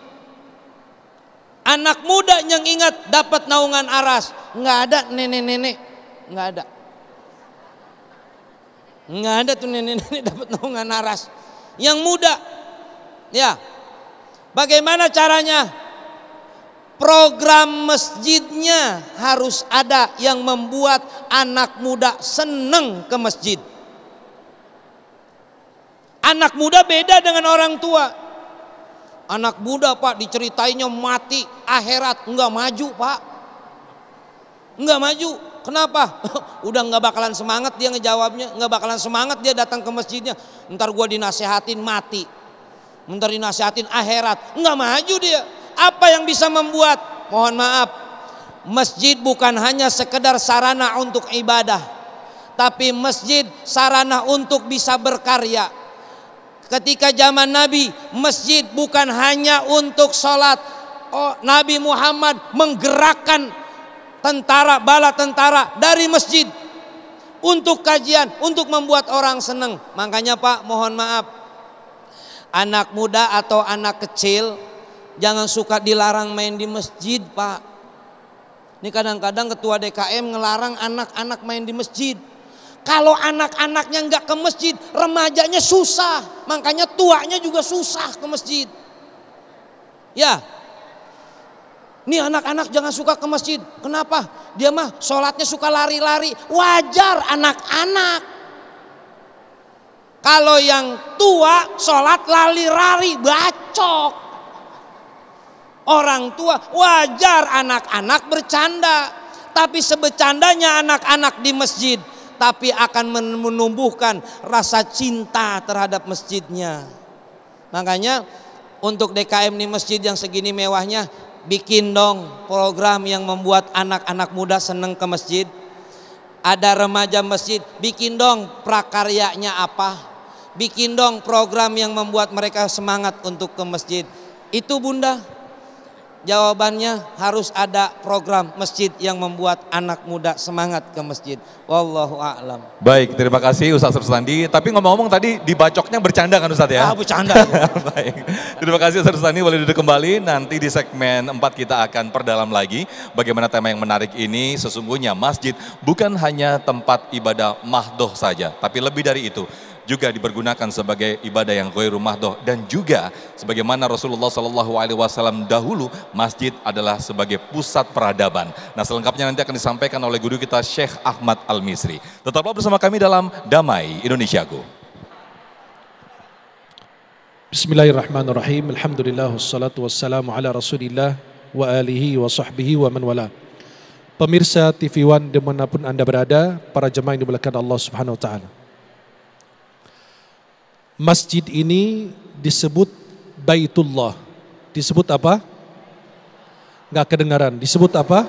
Anak muda yang ingat dapat naungan aras. Nggak ada nenek-nenek, nggak ada. Nggak ada tuh nenek-nenek dapat naungan aras. Yang muda, ya. Bagaimana caranya? Program masjidnya harus ada yang membuat anak muda seneng ke masjid. Anak muda beda dengan orang tua. Anak muda Pak diceritainnya mati akhirat, enggak maju Pak. Enggak maju. Kenapa? Udah enggak bakalan semangat dia ngejawabnya, enggak bakalan semangat dia datang ke masjidnya. Ntar gua dinasehatin mati. Ntar dinasehatin akhirat, enggak maju dia. Apa yang bisa membuat, mohon maaf, masjid bukan hanya sekedar sarana untuk ibadah, tapi masjid sarana untuk bisa berkarya. Ketika zaman Nabi, masjid bukan hanya untuk sholat. Oh, Nabi Muhammad menggerakkan tentara, bala tentara dari masjid untuk kajian, untuk membuat orang senang. Makanya Pak, mohon maaf, anak muda atau anak kecil jangan suka dilarang main di masjid Pak. Ini kadang-kadang ketua DKM ngelarang anak-anak main di masjid. Kalau anak-anaknya nggak ke masjid, remajanya susah. Makanya tuanya juga susah ke masjid. Ya, ini anak-anak jangan suka ke masjid. Kenapa? Dia mah sholatnya suka lari-lari. Wajar anak-anak. Kalau yang tua sholat lari-lari, bacok. Orang tua wajar anak-anak bercanda. Tapi sebecandanya anak-anak di masjid, tapi akan menumbuhkan rasa cinta terhadap masjidnya. Makanya untuk DKM di masjid yang segini mewahnya, bikin dong program yang membuat anak-anak muda seneng ke masjid. Ada remaja masjid, bikin dong prakaryanya apa. Bikin dong program yang membuat mereka semangat untuk ke masjid. Itu Bunda, jawabannya harus ada program masjid yang membuat anak muda semangat ke masjid. Wallahu a'lam. Baik, terima kasih Ustaz Rustandi. Tapi ngomong-ngomong tadi dibacoknya bercanda kan Ustaz ya? Bercanda. Baik, terima kasih Ustaz Rustandi, boleh duduk kembali. Nanti di segmen 4 kita akan perdalam lagi bagaimana tema yang menarik ini. Sesungguhnya masjid bukan hanya tempat ibadah mahdoh saja, tapi lebih dari itu juga dipergunakan sebagai ibadah yang ghairu mahdoh, dan juga sebagaimana Rasulullah SAW dahulu masjid adalah sebagai pusat peradaban. Nah, selengkapnya nanti akan disampaikan oleh guru kita Syekh Ahmad Al-Misri. Tetaplah bersama kami dalam Damai Indonesiaku. Bismillahirrahmanirrahim. Alhamdulillah wassalatu wassalamu ala Rasulillah wa alihi wa sahbihi wa man wala. Pemirsa TV One dimanapun Anda berada, para jemaah yang dimuliakan Allah Subhanahu wa taala. Masjid ini disebut Baitullah. Disebut apa? Enggak kedengaran. Disebut apa?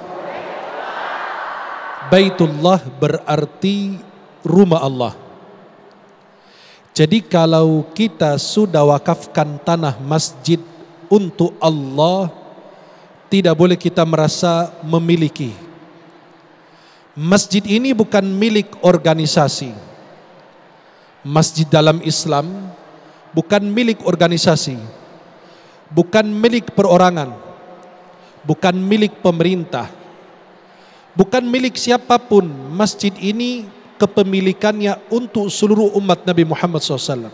Baitullah berarti rumah Allah. Jadi kalau kita sudah wakafkan tanah masjid untuk Allah, tidak boleh kita merasa memiliki. Masjid ini bukan milik organisasi. Masjid dalam Islam bukan milik organisasi, bukan milik perorangan, bukan milik pemerintah, bukan milik siapapun. Masjid ini kepemilikannya untuk seluruh umat Nabi Muhammad SAW.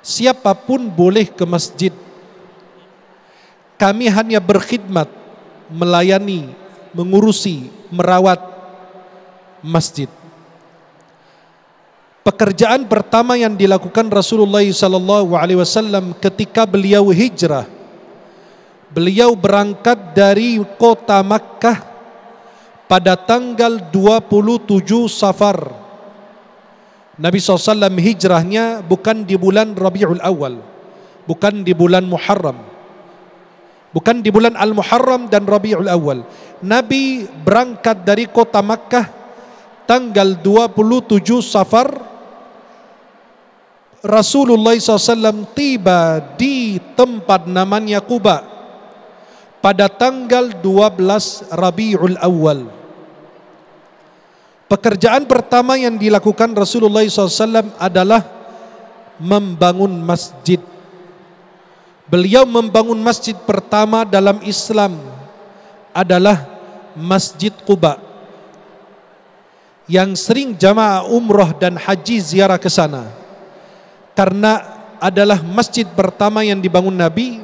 Siapapun boleh ke masjid. Kami hanya berkhidmat, melayani, mengurusi, merawat masjid. Pekerjaan pertama yang dilakukan Rasulullah SAW ketika beliau hijrah, beliau berangkat dari kota Makkah pada tanggal 27 Safar. Nabi SAW hijrahnya bukan di bulan Rabiul Awal, bukan di bulan Muharram, bukan di bulan Al-Muharram dan Rabiul Awal. Nabi berangkat dari kota Makkah tanggal 27 Safar. Rasulullah SAW tiba di tempat namanya Quba pada tanggal 12 Rabiul Awal. Pekerjaan pertama yang dilakukan Rasulullah SAW adalah membangun masjid. Beliau membangun masjid pertama dalam Islam adalah Masjid Quba, yang sering jamaah umrah dan haji ziarah ke sana. Karena adalah masjid pertama yang dibangun Nabi.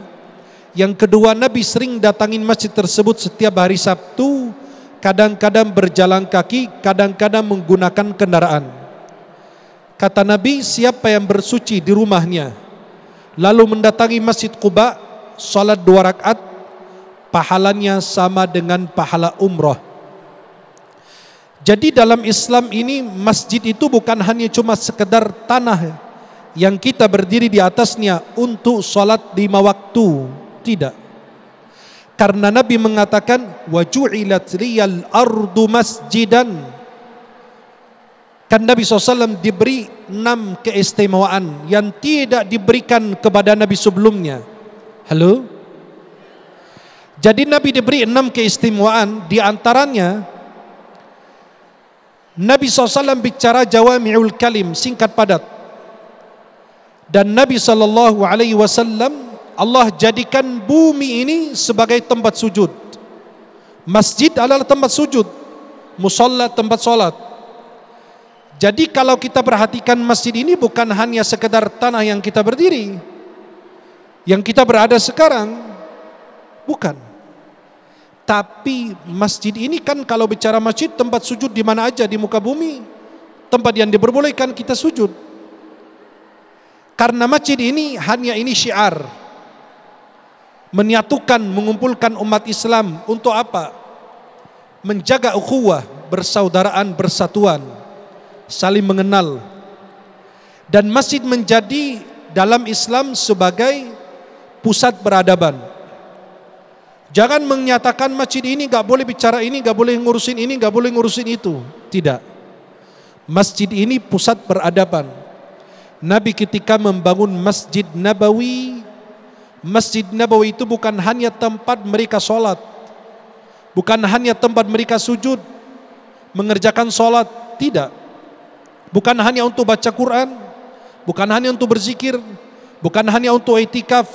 Yang kedua, Nabi sering datangin masjid tersebut setiap hari Sabtu, kadang-kadang berjalan kaki, kadang-kadang menggunakan kendaraan. Kata Nabi, siapa yang bersuci di rumahnya lalu mendatangi Masjid Quba, salat 2 rakaat, pahalanya sama dengan pahala umrah. Jadi dalam Islam ini masjid itu bukan hanya cuma sekedar tanah yang kita berdiri di atasnya untuk salat 5 waktu, tidak. Karena Nabi mengatakan wa ju'ilat liyal ardu masjidan. Kan Nabi SAW diberi 6 keistimewaan yang tidak diberikan kepada Nabi sebelumnya. Halo? Jadi Nabi diberi 6 keistimewaan, di antaranya Nabi SAW bicara jawami'ul kalim, singkat padat. Dan Nabi SAW, Allah jadikan bumi ini sebagai tempat sujud. Masjid adalah tempat sujud, musalla tempat solat. Jadi kalau kita perhatikan masjid ini bukan hanya sekedar tanah yang kita berdiri, yang kita berada sekarang, bukan. Tapi masjid ini kan kalau bicara masjid, tempat sujud di mana aja di muka bumi, tempat yang diperbolehkan kita sujud. Karena masjid ini hanya ini syiar, menyatukan, mengumpulkan umat Islam untuk apa? Menjaga ukhuwah, persaudaraan, persatuan, saling mengenal. Dan masjid menjadi dalam Islam sebagai pusat peradaban. Jangan menyatakan masjid ini gak boleh bicara ini, gak boleh ngurusin ini, gak boleh ngurusin itu. Tidak. Masjid ini pusat peradaban. Nabi ketika membangun Masjid Nabawi itu bukan hanya tempat mereka sholat, bukan hanya tempat mereka sujud, mengerjakan sholat, tidak. Bukan hanya untuk baca Quran, bukan hanya untuk berzikir, bukan hanya untuk i'tikaf,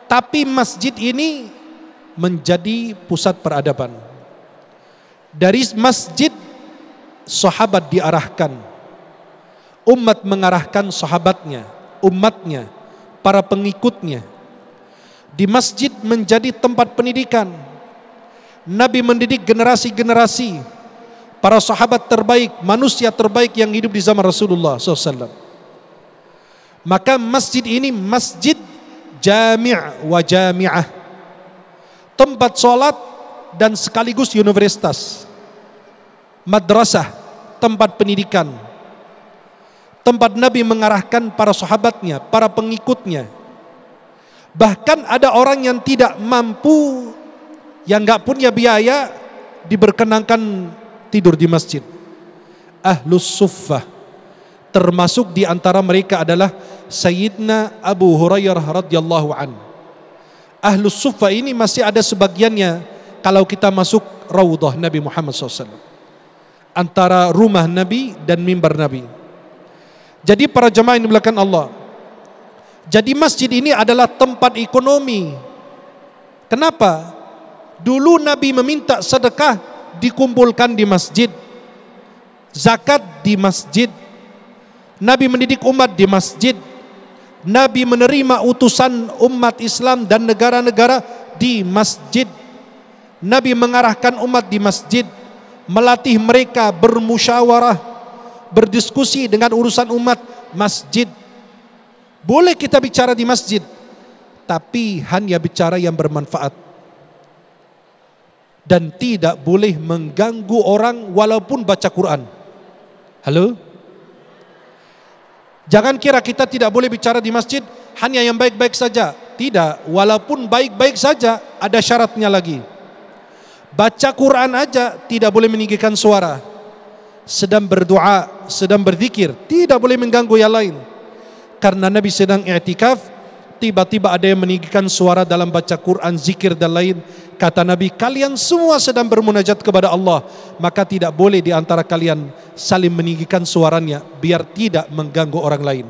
tapi masjid ini menjadi pusat peradaban. Dari masjid sahabat diarahkan, umat mengarahkan sahabatnya, umatnya, para pengikutnya. Di masjid menjadi tempat pendidikan. Nabi mendidik generasi-generasi para sahabat terbaik, manusia terbaik yang hidup di zaman Rasulullah SAW. Maka masjid ini masjid jami' wa jami'ah, tempat sholat dan sekaligus universitas, madrasah, tempat pendidikan, tempat Nabi mengarahkan para sahabatnya, para pengikutnya. Bahkan ada orang yang tidak mampu, yang gak punya biaya, diperkenankan tidur di masjid. Ahlus Suffah, termasuk di antara mereka adalah Sayyidina Abu Hurairah radhiyallahu an. Ahlus Suffah ini masih ada sebagiannya kalau kita masuk Raudhah Nabi Muhammad SAW, antara rumah Nabi dan mimbar Nabi. Jadi para jemaah yang dimuliakan Allah, jadi masjid ini adalah tempat ekonomi. Kenapa? Dulu Nabi meminta sedekah dikumpulkan di masjid, zakat di masjid, Nabi mendidik umat di masjid, Nabi menerima utusan umat Islam dan negara-negara di masjid, Nabi mengarahkan umat di masjid, melatih mereka bermusyawarah, berdiskusi dengan urusan umat, masjid. Boleh kita bicara di masjid, tapi hanya bicara yang bermanfaat, dan tidak boleh mengganggu orang walaupun baca Quran. Halo? Jangan kira kita tidak boleh bicara di masjid hanya yang baik-baik saja. Tidak, walaupun baik-baik saja ada syaratnya lagi. Baca Quran aja tidak boleh meninggikan suara. Sedang berdoa, sedang berzikir, tidak boleh mengganggu yang lain. Karena Nabi sedang i'tikaf, tiba-tiba ada yang meninggikan suara dalam baca Quran, zikir dan lain. Kata Nabi, kalian semua sedang bermunajat kepada Allah, maka tidak boleh di antara kalian saling meninggikan suaranya biar tidak mengganggu orang lain.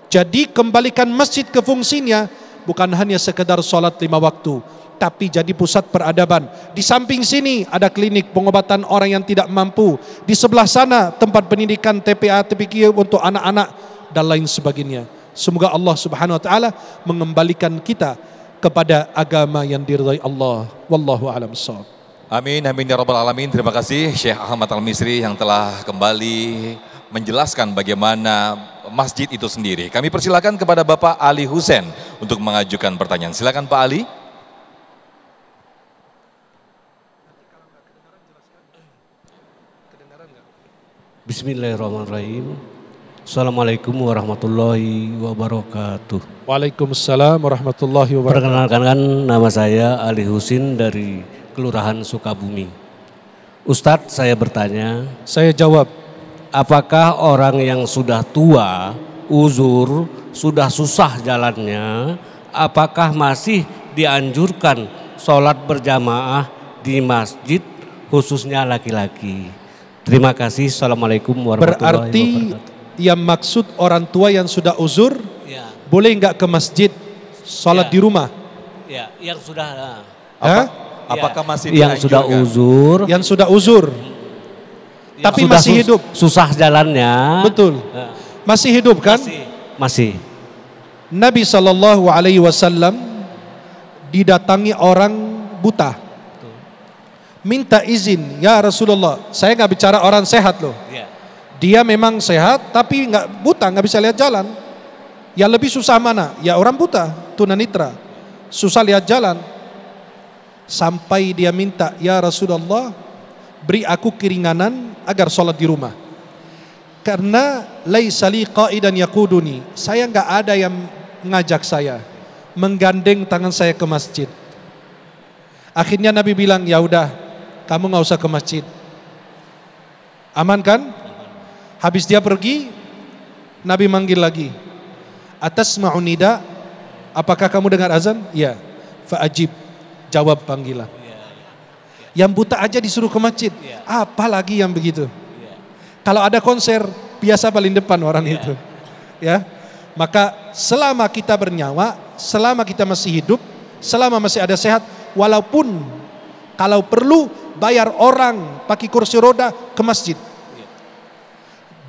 Jadi kembalikan masjid ke fungsinya, bukan hanya sekedar sholat 5 waktu, tapi jadi pusat peradaban. Di samping sini ada klinik pengobatan orang yang tidak mampu, di sebelah sana tempat pendidikan TPA, TPQ untuk anak-anak dan lain sebagainya. Semoga Allah Subhanahu wa taala mengembalikan kita kepada agama yang diridhai Allah. Wallahu a'lam bishawab. Amin, amin ya rabbal alamin. Terima kasih Syekh Ahmad Al-Misri yang telah kembali menjelaskan bagaimana masjid itu sendiri. Kami persilakan kepada Bapak Ali Husain untuk mengajukan pertanyaan. Silakan Pak Ali. Bismillahirrahmanirrahim. Assalamualaikum warahmatullahi wabarakatuh. Waalaikumsalam warahmatullahi wabarakatuh. Perkenalkan, nama saya Ali Husin dari Kelurahan Sukabumi. Ustadz, saya bertanya. Saya jawab. Apakah orang yang sudah tua, uzur, sudah susah jalannya, apakah masih dianjurkan sholat berjamaah di masjid khususnya laki-laki. Terima kasih. Assalamualaikum warahmatullahi Berarti wabarakatuh. yang maksud orang tua yang sudah uzur Ya, boleh nggak ke masjid sholat Ya. di rumah? ya, yang sudah Hah? Apakah masih yang sudah dianjurkan? uzur, Yang sudah uzur yang tapi sudah masih hidup. susah jalannya. Betul. Ya, Masih hidup kan? masih. Nabi SAW didatangi orang buta. Minta izin, ya Rasulullah, saya nggak bicara orang sehat loh. Ya. Dia memang sehat tapi nggak buta, nggak bisa lihat jalan. Yang lebih susah mana? Ya orang buta, tunanetra, susah lihat jalan. Sampai dia minta, ya Rasulullah, beri aku keringanan agar sholat di rumah. Karena laisa li qaidan yaquduni, saya nggak ada yang mengajak saya, menggandeng tangan saya ke masjid. Akhirnya Nabi bilang, ya udah, kamu nggak usah ke masjid. Aman kan? Habis dia pergi, Nabi manggil lagi. Atasma'u nida? Apakah kamu dengar azan? Ya. Fa'ajib, jawab panggilan. Yang buta aja disuruh ke masjid. Apalagi yang begitu? Kalau ada konser, biasa paling depan orang itu. Ya. Maka selama kita bernyawa, selama kita masih hidup, selama masih ada sehat, walaupun kalau perlu bayar orang pakai kursi roda ke masjid.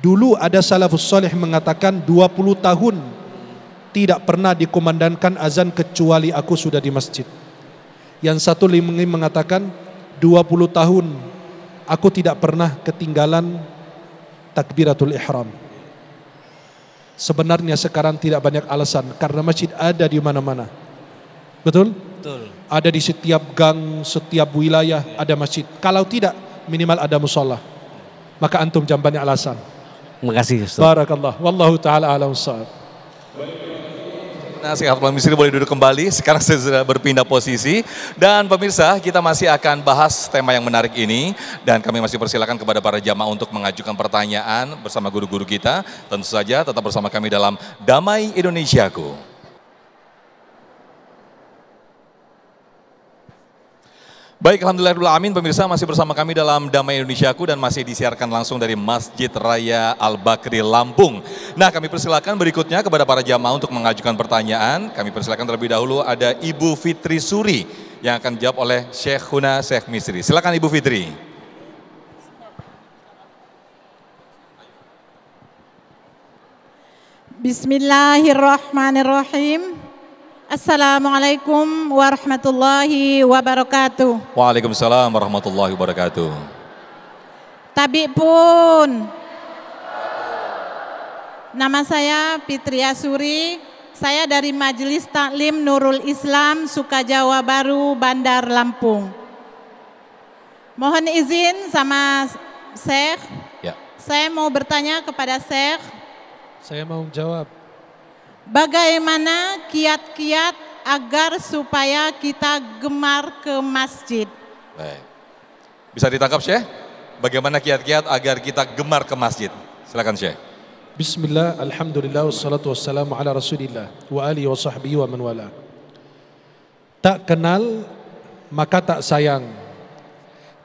Dulu ada salafus salih mengatakan 20 tahun tidak pernah dikumandangkan azan kecuali aku sudah di masjid. Yang satu lagi mengatakan 20 tahun aku tidak pernah ketinggalan takbiratul ihram. Sebenarnya sekarang tidak banyak alasan karena masjid ada di mana-mana. Betul? Betul. Ada di setiap gang, setiap wilayah ada masjid. Kalau tidak, minimal ada musola. Maka antum jangan banyak alasan. Terima kasih Ustaz. Barakallah. Wallahu ta'ala a'lam bissawab. Nah, sahabat Misri boleh duduk kembali. Sekarang saya sudah berpindah posisi. Dan pemirsa, kita masih akan bahas tema yang menarik ini. Dan kami masih persilakan kepada para jamaah untuk mengajukan pertanyaan bersama guru-guru kita. Tentu saja tetap bersama kami dalam Damai Indonesiaku. Baik, alhamdulillahirrahmanirrahim, pemirsa masih bersama kami dalam Damai Indonesiaku dan masih disiarkan langsung dari Masjid Raya Al-Bakri Lampung. Nah, kami persilakan berikutnya kepada para jamaah untuk mengajukan pertanyaan. Kami persilakan terlebih dahulu ada Ibu Fitri Suri yang akan dijawab oleh Syekhuna Syekh Misri. Silakan Ibu Fitri. Bismillahirrahmanirrahim. Assalamualaikum warahmatullahi wabarakatuh. Waalaikumsalam warahmatullahi wabarakatuh. Tabi pun. Nama saya Fitri Asuri. Saya dari Majelis Taklim Nurul Islam Sukajawa Baru, Bandar Lampung. Mohon izin sama Syekh. Ya. Saya mau bertanya kepada Syekh. Saya mau jawab. Bagaimana kiat-kiat agar supaya kita gemar ke masjid? Baik. Bisa ditangkap Syekh? Bagaimana kiat-kiat agar kita gemar ke masjid? Silakan Syekh. Bismillah, alhamdulillah, wassalatu wassalamu ala rasulillah wa alihi wa sahbihi wa man wala. Tak kenal maka tak sayang.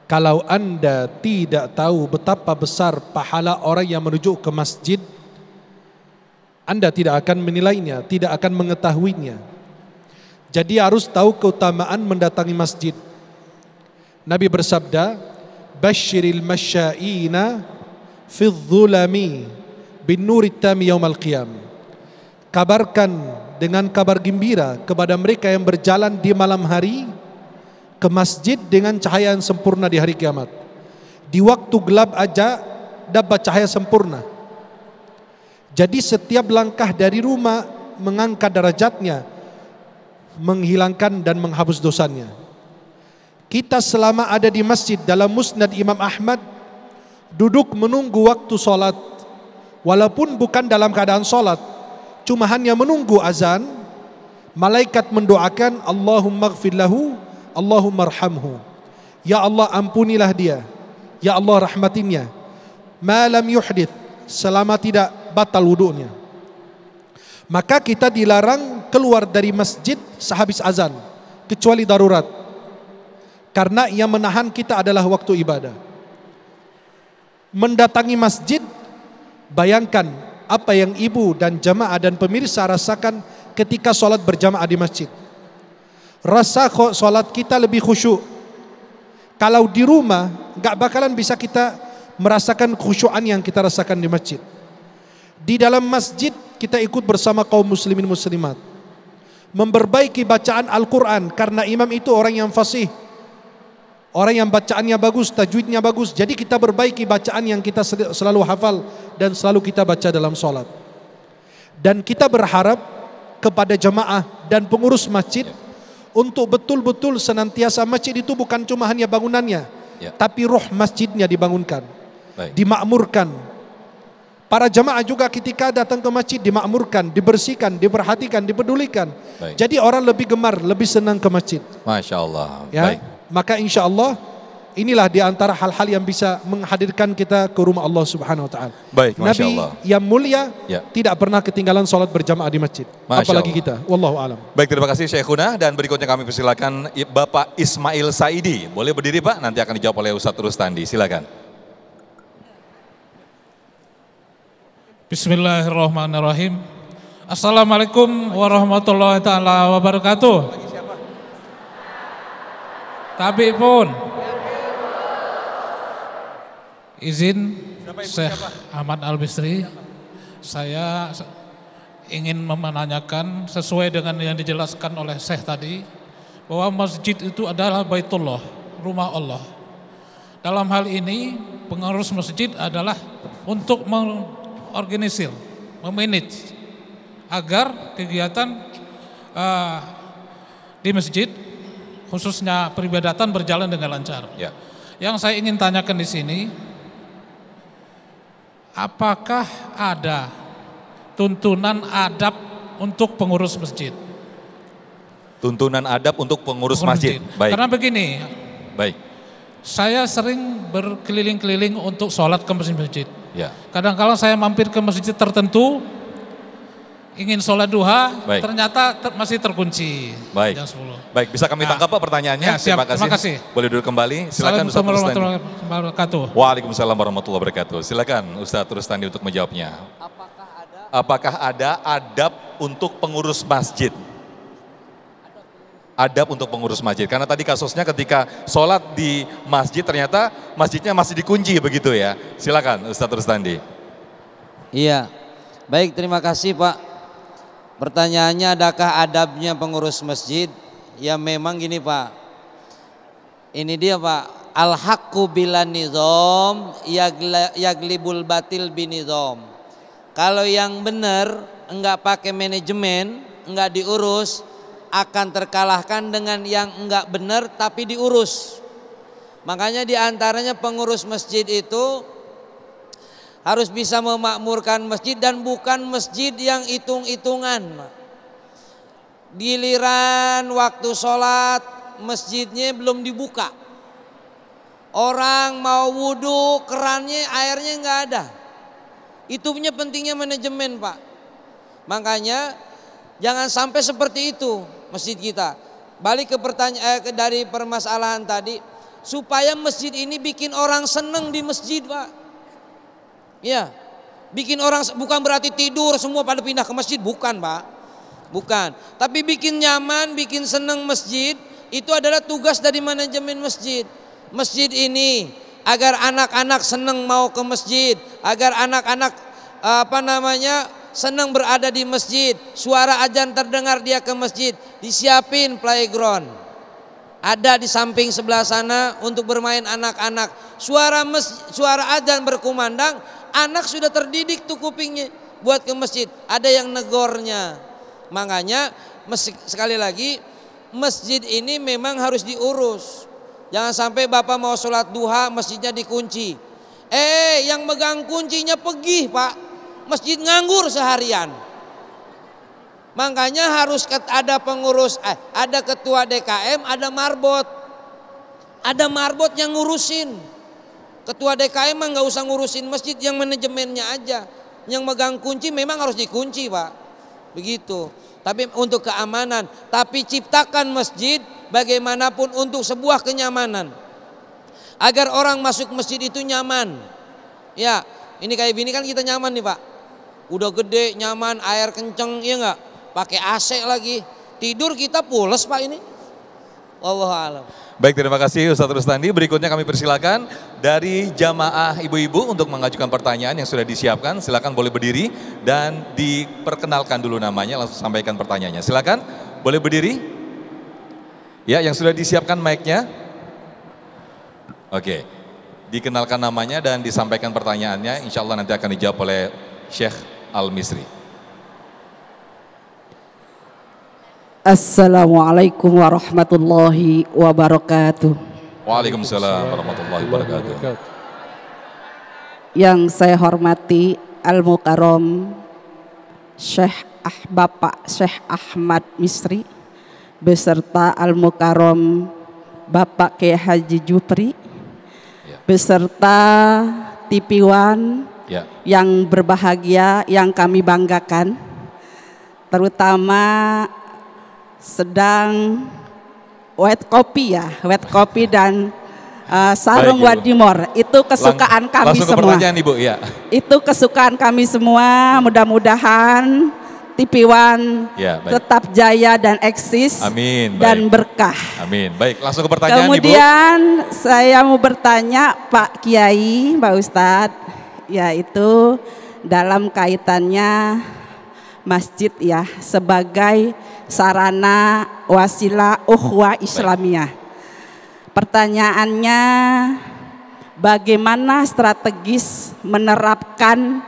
Kalau Anda tidak tahu betapa besar pahala orang yang menuju ke masjid, Anda tidak akan menilainya, tidak akan mengetahuinya. Jadi harus tahu keutamaan mendatangi masjid. Nabi bersabda, "Basyiril masya'ina fi dhulami bin nurit tami yaumal qiyam." Kabarkan dengan kabar gembira kepada mereka yang berjalan di malam hari ke masjid dengan cahaya yang sempurna di hari kiamat. Di waktu gelap aja dapat cahaya sempurna. Jadi setiap langkah dari rumah mengangkat derajatnya, menghilangkan dan menghapus dosanya. Kita selama ada di masjid dalam Musnad Imam Ahmad, duduk menunggu waktu sholat, walaupun bukan dalam keadaan sholat, cuma hanya menunggu azan, malaikat mendoakan, Allahumma gfir lahu, Allahumma arhamhu. Ya Allah ampunilah dia, ya Allah rahmatinya. Ma lam yuhdith, selama tidak batal wudunya. Maka kita dilarang keluar dari masjid sehabis azan kecuali darurat. karena yang menahan kita adalah waktu ibadah. Mendatangi masjid, bayangkan apa yang ibu dan jamaah dan pemirsa rasakan ketika sholat berjamaah di masjid. Rasa sholat kita lebih khusyuk. Kalau di rumah gak bakalan bisa kita merasakan khusyuan yang kita rasakan di masjid. Di dalam masjid kita ikut bersama kaum muslimin muslimat, memperbaiki bacaan Al-Quran, karena imam itu orang yang fasih, orang yang bacaannya bagus, tajwidnya bagus. Jadi kita perbaiki bacaan yang kita selalu hafal dan selalu kita baca dalam sholat. Dan kita berharap kepada jamaah dan pengurus masjid untuk betul-betul senantiasa masjid itu bukan cuma hanya bangunannya, tapi roh masjidnya dibangunkan, dimakmurkan. Para jamaah juga ketika datang ke masjid dimakmurkan, dibersihkan, diperhatikan, dipedulikan. Jadi orang lebih gemar, lebih senang ke masjid. Masya Allah. Ya, maka insya Allah inilah di antara hal-hal yang bisa menghadirkan kita ke rumah Allah Subhanahu Wa Taala. Baik, Masya Nabi Allah. yang mulia tidak pernah ketinggalan sholat berjamaah di masjid. Masya Apalagi Allah. kita. Wallahu a'lam. Baik, terima kasih Syekhuna, dan berikutnya kami persilakan Bapak Ismail Saidi. Boleh berdiri Pak, nanti akan dijawab oleh Ustadz Rustandi. Silakan. Bismillahirrahmanirrahim. Assalamualaikum warahmatullahi taala wabarakatuh. Tabi pun izin Syekh Ahmad Al-Bisri, saya ingin menanyakan sesuai dengan yang dijelaskan oleh Syekh tadi, bahwa masjid itu adalah Baitullah, rumah Allah. Dalam hal ini pengurus masjid adalah untuk organisir, memanage agar kegiatan di masjid khususnya peribadatan berjalan dengan lancar. Yang saya ingin tanyakan di sini, apakah ada tuntunan adab untuk pengurus masjid? Tuntunan adab untuk pengurus masjid. Baik. Karena begini, saya sering berkeliling-keliling untuk sholat ke masjid-masjid. Kadang-kadang saya mampir ke masjid tertentu, ingin sholat duha, ternyata masih terkunci. Jam 10. Baik, bisa kami tangkap Pak pertanyaannya? Siap, terima kasih. Boleh duduk kembali. Silakan Ustaz Rustandi. Waalaikumsalam warahmatullahi wabarakatuh. Silakan Ustaz Rustandi untuk menjawabnya. Apakah ada adab untuk pengurus masjid? Adab untuk pengurus masjid, karena tadi kasusnya ketika sholat di masjid ternyata masjidnya masih dikunci begitu ya. Silakan Ustadz Rustandi. Iya, baik, terima kasih Pak. Pertanyaannya, adakah adabnya pengurus masjid? Ya memang gini Pak, ini dia Pak, al-haqqu bila nizam yaglibul batil binizam. Kalau yang benar enggak pakai manajemen, enggak diurus, akan terkalahkan dengan yang enggak benar tapi diurus. Makanya diantaranya pengurus masjid itu harus bisa memakmurkan masjid, dan bukan masjid yang hitung-hitungan. Giliran waktu sholat masjidnya belum dibuka, orang mau wudhu kerannya airnya enggak ada. Itu punya pentingnya manajemen Pak. Makanya jangan sampai seperti itu masjid kita. Balik ke pertanyaan dari permasalahan tadi, supaya masjid ini bikin orang seneng di masjid Pak. Ya, bikin orang, bukan berarti tidur semua pada pindah ke masjid, bukan Pak. Bukan, tapi bikin nyaman, bikin seneng masjid, itu adalah tugas dari manajemen masjid. Masjid ini agar anak-anak seneng mau ke masjid, agar anak-anak senang berada di masjid, suara azan terdengar dia ke masjid, disiapin playground. Ada di samping sebelah sana untuk bermain anak-anak. Suara azan berkumandang, anak sudah terdidik tuh kupingnya buat ke masjid. Ada yang negornya. Makanya sekali lagi, masjid ini memang harus diurus. Jangan sampai Bapak mau sholat duha masjidnya dikunci. Yang megang kuncinya pergi Pak, masjid nganggur seharian. Makanya harus ada pengurus, ada ketua DKM, ada marbot. Ada marbot yang ngurusin. Ketua DKM mah nggak usah ngurusin masjid, yang manajemennya aja. Yang megang kunci memang harus dikunci Pak. Begitu. Tapi untuk keamanan, tapi ciptakan masjid bagaimanapun untuk sebuah kenyamanan. Agar orang masuk masjid itu nyaman. Ya, ini kayak gini kan kita nyaman nih Pak. Udah gede, nyaman, air kenceng, ya enggak? Pakai AC lagi. Tidur kita pules Pak ini. Wallahu a'lam. Baik, terima kasih Ustadz Rustandi. Berikutnya kami persilakan dari jamaah ibu-ibu untuk mengajukan pertanyaan yang sudah disiapkan. Silakan boleh berdiri dan diperkenalkan dulu namanya, langsung sampaikan pertanyaannya. Silakan, boleh berdiri. Ya, yang sudah disiapkan mic-nya. Oke, dikenalkan namanya dan disampaikan pertanyaannya. Insya Allah nanti akan dijawab oleh Syekh Al-Misri. Assalamualaikum warahmatullahi wabarakatuh. Waalaikumsalam warahmatullahi wabarakatuh. Yang saya hormati Al-Mukarram Bapak Syekh Ahmad Misri beserta Al-Mukarram Bapak Kiai Haji Jupri beserta TV One yang berbahagia, yang kami banggakan, terutama sedang wet kopi dan sarung Wadimor, itu kesukaan kami langsung semua. Ibu, ya. Itu kesukaan kami semua. Mudah-mudahan TV One tetap jaya dan eksis. Amin. Dan berkah. Amin. Baik, langsung ke pertanyaan Kemudian Ibu. Saya mau bertanya Pak Kiai, Pak Ustadz, yaitu dalam kaitannya masjid ya sebagai sarana wasilah ukhuwah Islamiyah. Pertanyaannya, bagaimana strategis menerapkan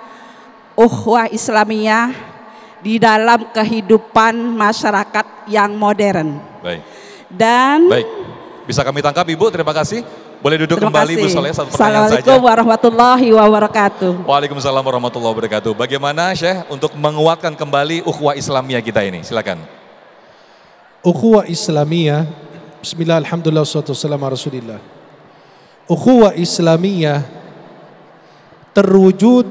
ukhuwah Islamiyah di dalam kehidupan masyarakat yang modern? Baik. Dan baik, bisa kami tangkap Ibu, terima kasih. Boleh duduk kembali Bu Soleh, satu pertanyaan saja. Assalamualaikum warahmatullahi wabarakatuh. Waalaikumsalam warahmatullahi wabarakatuh. Bagaimana Syekh untuk menguatkan kembali ukhuwah Islamiyah kita ini? Silakan. Ukhuwah Islamiyah, bismillah, alhamdulillah, wassalatu wassalamu ala rasulillah. Ukhuwah Islamiyah terwujud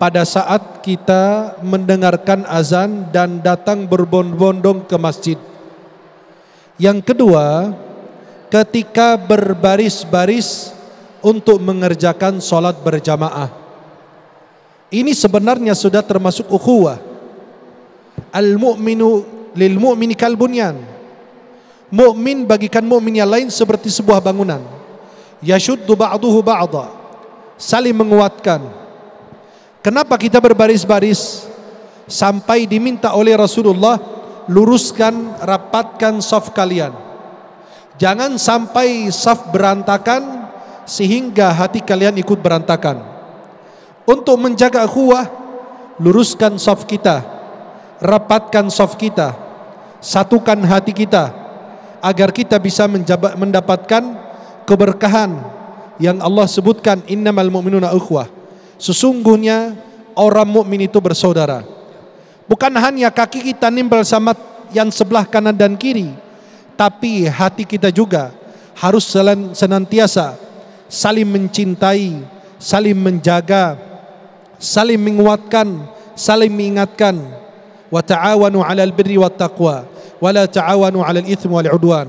pada saat kita mendengarkan azan dan datang berbondong-bondong ke masjid. Yang kedua, ketika berbaris-baris untuk mengerjakan sholat berjamaah. Ini sebenarnya sudah termasuk ukhuwah. Al-mu'minu lil mu'mini kal bunyan. Mukmin bagikan mukmin yang lain seperti sebuah bangunan. Yashuddu ba'duhu ba'da. Saling menguatkan. Kenapa kita berbaris-baris? Sampai diminta oleh Rasulullah, luruskan, rapatkan saf kalian. Jangan sampai saf berantakan sehingga hati kalian ikut berantakan. Untuk menjaga ukhuwah, luruskan saf kita, rapatkan saf kita, satukan hati kita agar kita bisa mendapatkan keberkahan yang Allah sebutkan, innamal mu'minuna ukhwah. Sesungguhnya orang mukmin itu bersaudara. Bukan hanya kaki kita nimbal sama yang sebelah kanan dan kiri, tapi hati kita juga harus senantiasa saling mencintai, saling menjaga, saling menguatkan, saling mengingatkan. Wa ta'awanu 'alal birri wat taqwa wa la ta'awanu 'alal itsmi wal 'udwan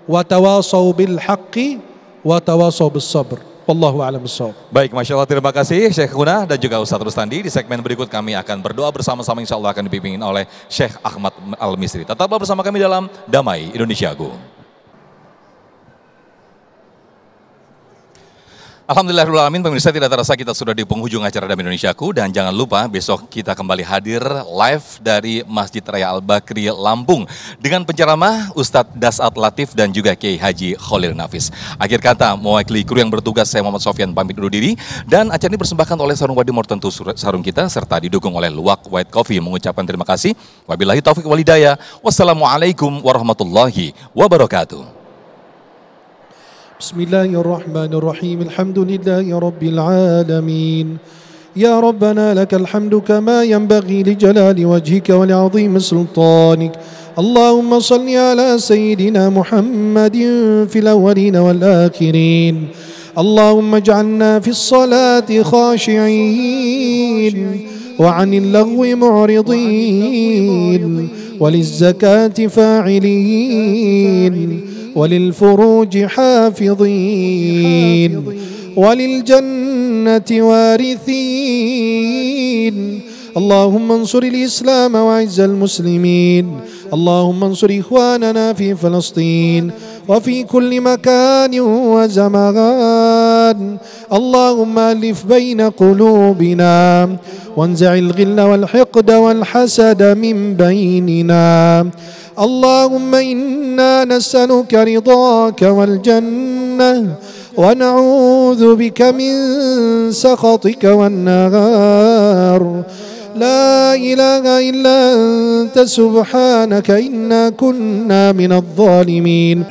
wa tawasaw bil haqqi wa tawasaw bis sabr. Wallahu a'lam bissawab. Baik, Masya Allah, terima kasih Syekh Kuna dan juga Ustadz Rustandi. Di segmen berikut kami akan berdoa bersama-sama, insya Allah akan dipimpin oleh Syekh Ahmad Al-Misri. Tetaplah bersama kami dalam Damai Indonesiaku. Alhamdulillahirrahmanirrahim, pemirsa, tidak terasa kita sudah di penghujung acara Damai Indonesiaku, dan jangan lupa besok kita kembali hadir live dari Masjid Raya Al-Bakri Lampung dengan penceramah Ustadz Dasat Latif dan juga Kiai Haji Khalil Nafis. Akhir kata, mewakili kru yang bertugas, saya Muhammad Sofyan pamit undur diri, dan acara ini dipersembahkan oleh Sarung Wadimor, tentu sarung kita, serta didukung oleh Luwak White Coffee. Mengucapkan terima kasih. Wabillahi taufiq wal hidayah. Wassalamualaikum warahmatullahi wabarakatuh. بسم الله الرحمن الرحيم الحمد لله رب العالمين يا ربنا لك الحمد كما ينبغي لجلال وجهك ولعظيم سلطانك اللهم صل على سيدنا محمد في الأولين والآخرين اللهم اجعلنا في الصلاة خاشعين وعن اللغو معرضين وللزكاة فاعلين وللفروج حافظين وللجنة وارثين. اللهم انصر الإسلام وأعز المسلمين. اللهم انصر إخواننا في فلسطين وفي كل مكان وزمان. اللهم ألف بين قلوبنا وانزع الغل والحقد والحسد من بيننا. اللهم إنا نسألك رضاك والجنة ونعوذ بك من سخطك والنار. لا إله إلا أنت سبحانك إنا كنا من الظالمين.